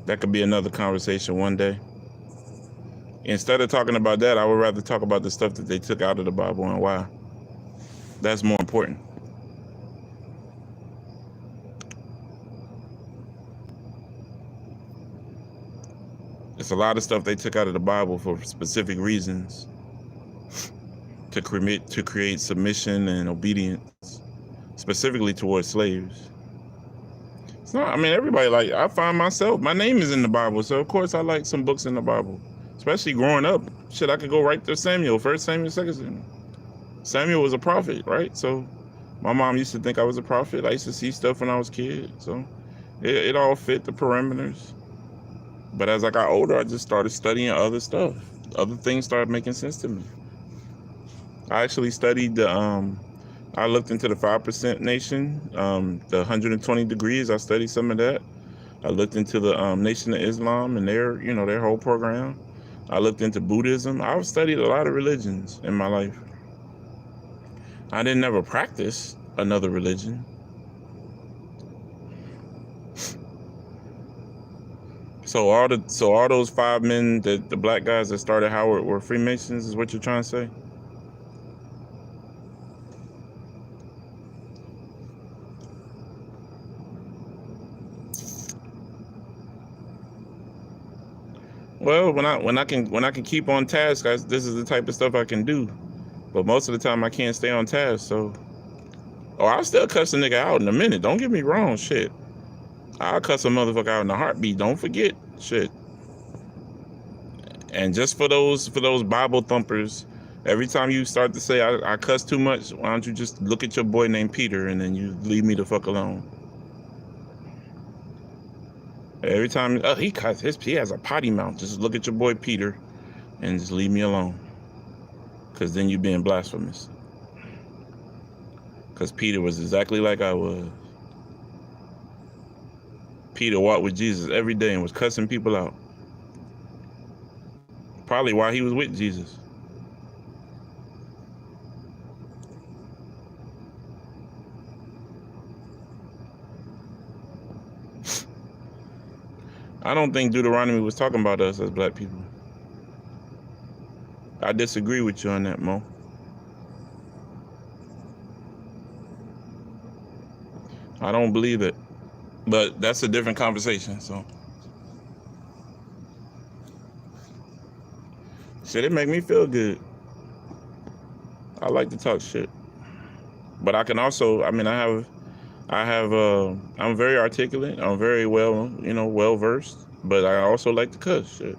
That could be another conversation one day. Instead of talking about that, I would rather talk about the stuff that they took out of the Bible and why. That's more important. It's a lot of stuff they took out of the Bible for specific reasons. To create submission and obedience, specifically towards slaves. It's not, I mean, everybody, like, I find myself, my name is in the Bible, so of course I like some books in the Bible. Especially growing up. Shit, I could go right to Samuel, 1 Samuel, 2 Samuel. Samuel was a prophet, right? So my mom used to think I was a prophet. I used to see stuff when I was a kid, so it all fit the parameters. But as I got older, I just started studying other stuff. Other things started making sense to me. I actually studied I looked into the 5% Nation, the 120 degrees. I studied some of that. I looked into the Nation of Islam and their whole program. I looked into Buddhism. I've studied a lot of religions in my life. I didn't never practice another religion. So all those 5 men, the black guys that started Howard, were Freemasons, is what you're trying to say? Well, when I can keep on task, this is the type of stuff I can do. But most of the time I can't stay on task, so... Oh, I'll still cuss a nigga out in a minute. Don't get me wrong, shit. I'll cuss a motherfucker out in a heartbeat. Don't forget, shit. And just for those Bible thumpers, every time you start to say I cuss too much, why don't you just look at your boy named Peter and then you leave me the fuck alone? Every time he has a potty mouth, just look at your boy Peter and just leave me alone. Because then you're being blasphemous. Because Peter was exactly like I was. Peter walked with Jesus every day and was cussing people out. Probably while he was with Jesus. I don't think Deuteronomy was talking about us as black people. I disagree with you on that, Mo. I don't believe it. But that's a different conversation. So shit, it make me feel good. I like to talk shit. But I can also, I mean, I'm very articulate. I'm very well versed. But I also like to cuss shit.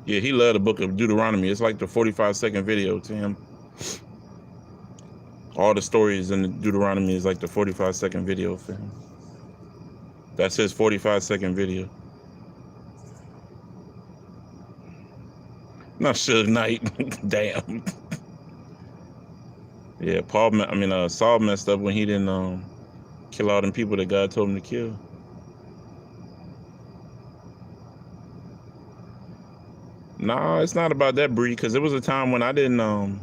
Yeah, he loved the book of Deuteronomy. It's like the 45-second video to him. All the stories in the Deuteronomy is like the 45-second video for him. That's his 45-second video. Not Suge Knight. Damn. Yeah, Saul messed up when he didn't kill all them people that God told him to kill. Nah, it's not about that, Bree, because there was a time when I didn't know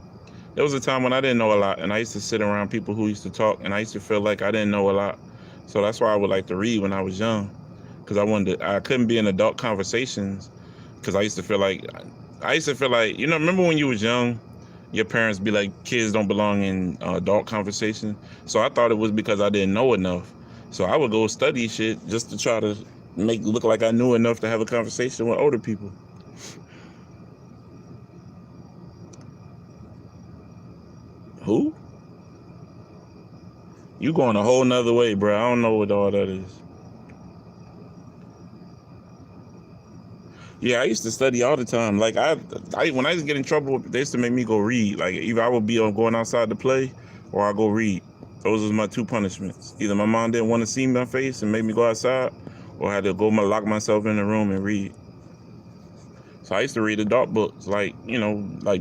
a lot, and I used to sit around people who used to talk, and I used to feel like I didn't know a lot. So that's why I would like to read when I was young, because I couldn't be in adult conversations, because I used to feel like, remember when you was young, your parents be like, kids don't belong in adult conversation. So I thought it was because I didn't know enough. So I would go study shit just to try to make it look like I knew enough to have a conversation with older people. Who? You going a whole nother way, bro. I don't know what all that is. Yeah, I used to study all the time. Like when I used to get in trouble, they used to make me go read. Like either I would be going outside to play, or I go read. Those was my two punishments. Either my mom didn't want to see my face and make me go outside, or I had to lock myself in the room and read. So I used to read adult books, like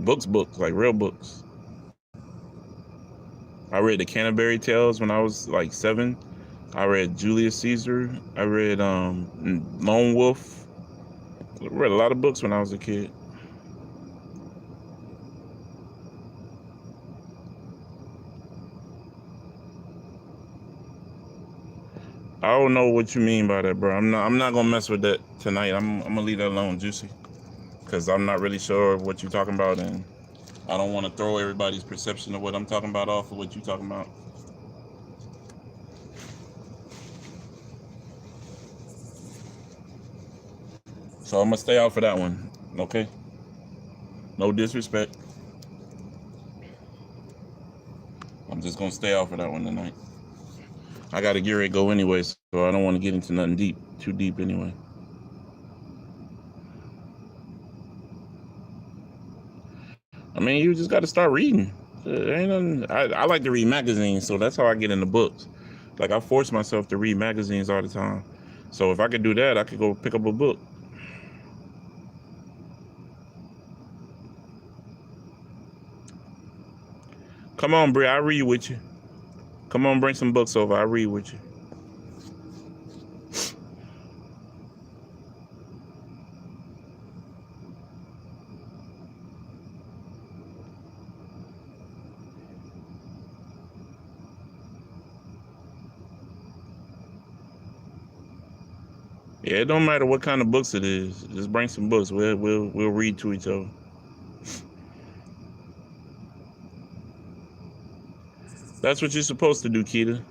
books, like real books. I read the Canterbury Tales when I was like 7. I read Julius Caesar. I read Lone Wolf. I read a lot of books when I was a kid. I don't know what you mean by that, bro. I'm not gonna mess with that tonight. I'm gonna leave that alone, Juicy, because I'm not really sure what you're talking about, and I don't want to throw everybody's perception of what I'm talking about off of what you're talking about. So I'm gonna stay out for that one, okay? No disrespect. I'm just gonna stay out for that one tonight. I gotta get ready to go anyway, so I don't want to get into nothing too deep anyway. I mean, you just got to start reading. I like to read magazines, so that's how I get into books. Like I force myself to read magazines all the time. So if I could do that, I could go pick up a book. Come on, Bri, I'll read with you. Come on, bring some books over. I'll read with you. Yeah, it don't matter what kind of books it is. Just bring some books. We'll read to each other. That's what you're supposed to do, Keita.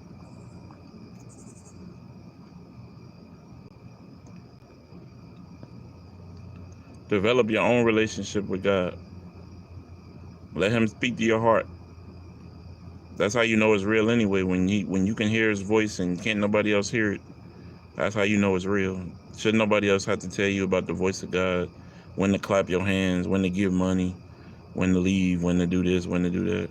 Develop your own relationship with God. Let him speak to your heart. That's how you know it's real anyway. When you can hear his voice and can't nobody else hear it, that's how you know it's real. Should nobody else have to tell you about the voice of God, when to clap your hands, when to give money, when to leave, when to do this, when to do that.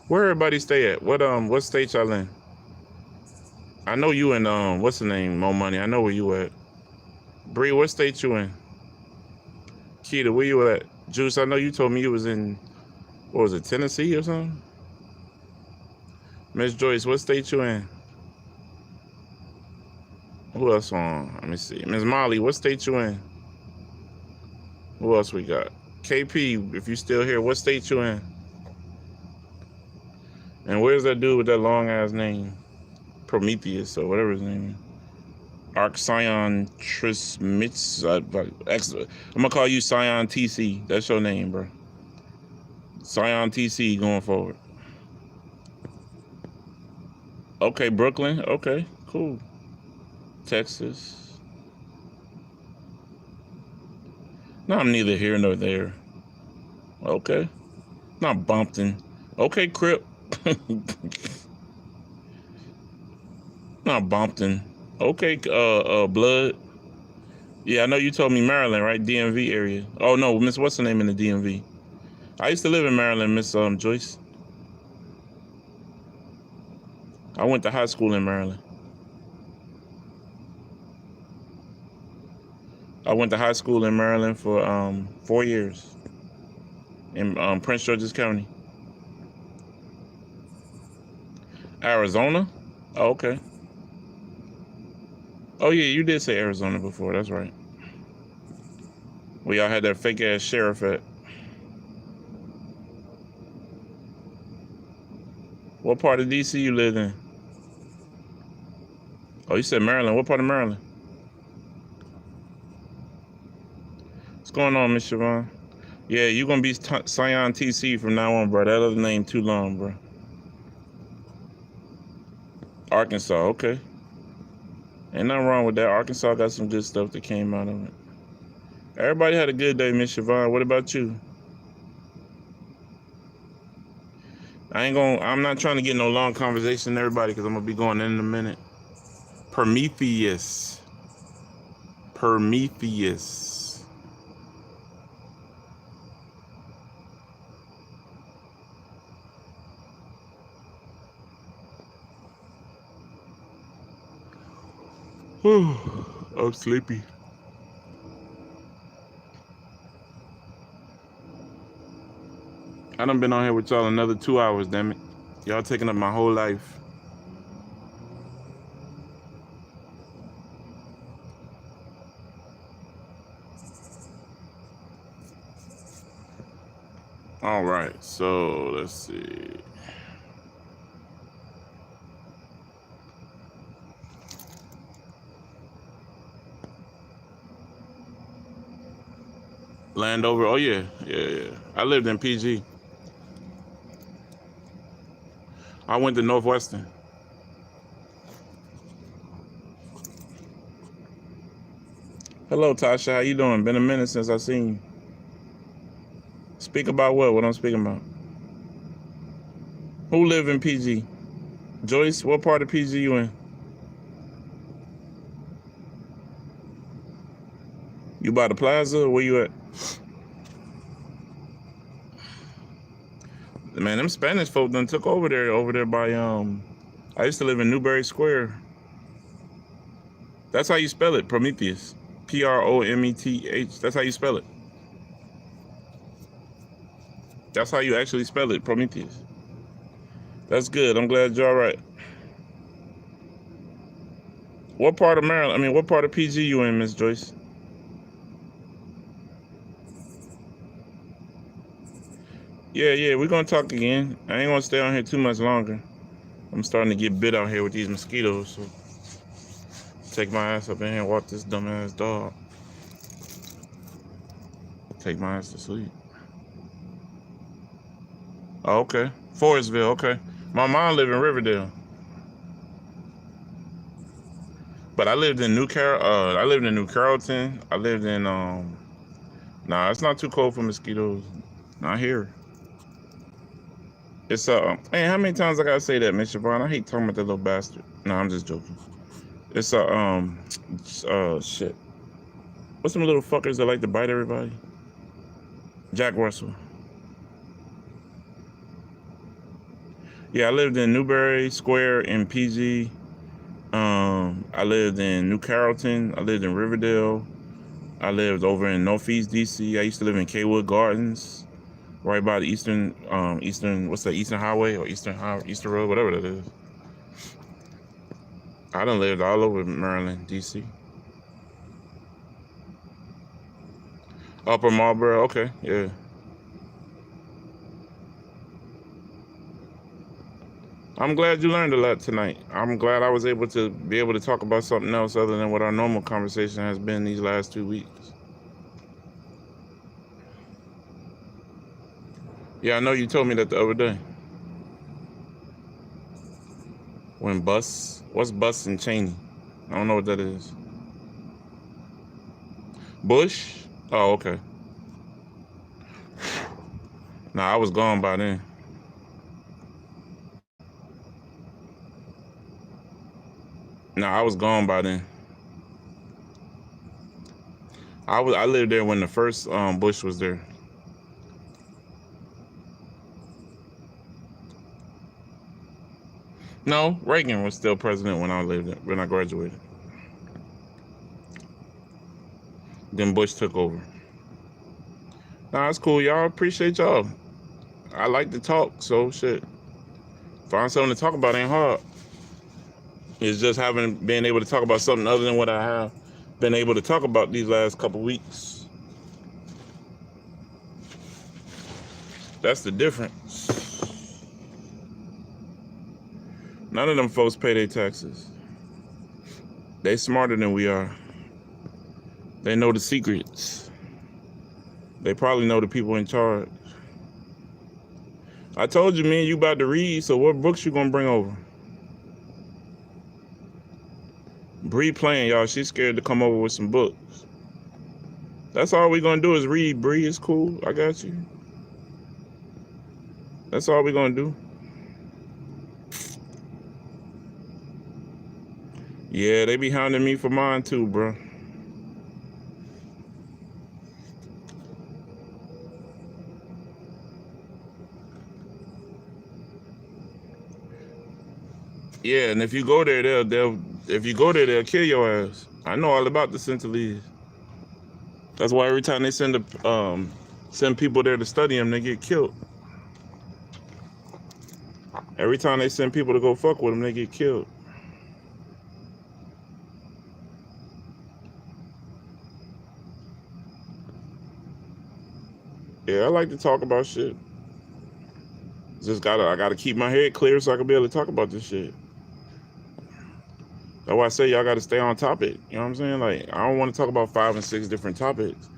Where everybody stay at? What state y'all in? I know you in what's the name? Mo Money. I know where you at. Bree, what state you in? Keita, where you at? Juice, I know you told me you was in, what was it, Tennessee or something? Miss Joyce, what state you in? Who else on? Let me see. Miss Molly, what state you in? Who else we got? KP, if you still here, what state you in? And where's that dude with that long ass name? Prometheus or whatever his name is. Arxion Trismitz. I'm gonna call you Scion TC. That's your name, bro. Scion TC going forward. Okay, Brooklyn. Okay, cool. Texas. No, I'm neither here nor there. Okay. Not Bumpton. Okay, Crip. Not Bumpton. Okay, Blood. Yeah, I know you told me Maryland, right? DMV area. Oh no, Miss, what's the name in the DMV? I used to live in Maryland, Miss Joyce. I went to high school in Maryland. I went to high school in Maryland for 4 years in Prince George's County. Arizona? Oh, okay. Oh yeah, you did say Arizona before. That's right. Where y'all had that fake ass sheriff at. What part of DC you live in? Oh, you said Maryland. What part of Maryland? What's going on, Miss Siobhan? Yeah, you gonna be Scion TC from now on, bro. That other name too long, bro. Arkansas, okay. Ain't nothing wrong with that. Arkansas got some good stuff that came out of it. Everybody had a good day, Miss Siobhan. What about you? I'm not trying to get no long conversation with everybody because I'm gonna be going in a minute. Prometheus. I'm sleepy. I done been on here with y'all another 2 hours, damn it. Y'all taking up my whole life. All right, so let's see. Landover, oh yeah. I lived in PG. I went to Northwestern. Hello, Tasha, how you doing? Been a minute since I seen you. Speak about what? What I'm speaking about? Who live in PG? Joyce, what part of PG you in? You by the plaza? Where you at? Man, them Spanish folk done took over there by I used to live in Newberry Square. That's how you spell it, Prometheus. Prometh. That's how you spell it. That's how you actually spell it, Prometheus. That's good. I'm glad you're all right. What part of Maryland? I mean, what part of PG you in, Miss Joyce? Yeah, we're gonna talk again. I ain't gonna stay on here too much longer. I'm starting to get bit out here with these mosquitoes, so take my ass up in here and walk this dumbass dog. Take my ass to sleep. Oh, okay. Forestville, okay. My mom lived in Riverdale. But I lived in New Carrollton. I lived in nah, it's not too cold for mosquitoes. Not here. It's man, how many times I gotta say that, Miss Siobhan? I hate talking about that little bastard. No, I'm just joking. It's shit. What's some little fuckers that like to bite everybody? Jack Russell. Yeah, I lived in Newberry Square in PG. I lived in New Carrollton. I lived in Riverdale. I lived over in Northeast DC. I used to live in Kaywood Gardens, right by the Eastern what's that, Eastern Highway or Eastern Road, whatever that is. I done lived all over Maryland, DC. Upper Marlboro. Okay, yeah. I'm glad you learned a lot tonight. I'm glad I was able to talk about something else other than what our normal conversation has been these last 2 weeks. Yeah, I know you told me that the other day. When what's Bus and Cheney? I don't know what that is. Bush? Oh, okay. Nah, I was gone by then. Nah, I was gone by then. I lived there when the first Bush was there. No, Reagan was still president when I graduated. Then Bush took over. Nah, it's cool, y'all. Appreciate y'all. I like to talk, so shit. Find something to talk about ain't hard. It's just being able to talk about something other than what I have been able to talk about these last couple weeks. That's the difference. None of them folks pay their taxes. They smarter than we are. They know the secrets. They probably know the people in charge. I told you, man, you about to read, so what books you gonna bring over? Bree playing, y'all. She's scared to come over with some books. That's all we gonna do is read, Bree. It's cool. I got you. That's all we gonna do. Yeah, they be hounding me for mine too, bro. Yeah, and if you go there, they'll kill your ass. I know all about the Centralese. That's why every time they send people there to study them, they get killed. Every time they send people to go fuck with them, they get killed. Yeah, I like to talk about shit. I gotta keep my head clear so I can be able to talk about this shit. That's why I say y'all gotta stay on topic. You know what I'm saying? Like, I don't want to talk about 5 and 6 different topics.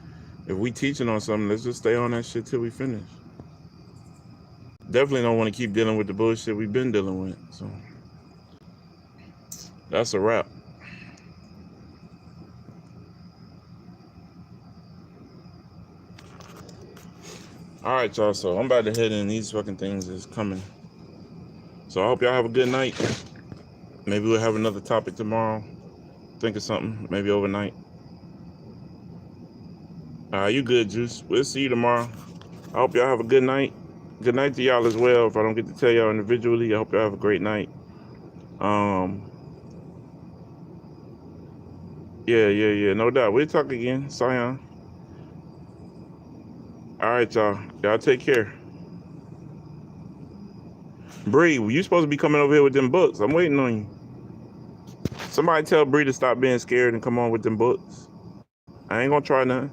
If we teaching on something, let's just stay on that shit till we finish. Definitely don't want to keep dealing with the bullshit we've been dealing with. So that's a wrap. All right, y'all. So I'm about to head in. These fucking things is coming. So I hope y'all have a good night. Maybe we'll have another topic tomorrow. Think of something. Maybe overnight. You good, Juice? We'll see you tomorrow. I hope y'all have a good night. Good night to y'all as well. If I don't get to tell y'all individually, I hope y'all have a great night. Yeah. No doubt. We'll talk again. Sion. All right, y'all. Y'all take care. Bree, you supposed to be coming over here with them books. I'm waiting on you. Somebody tell Bree to stop being scared and come on with them books. I ain't gonna try nothing.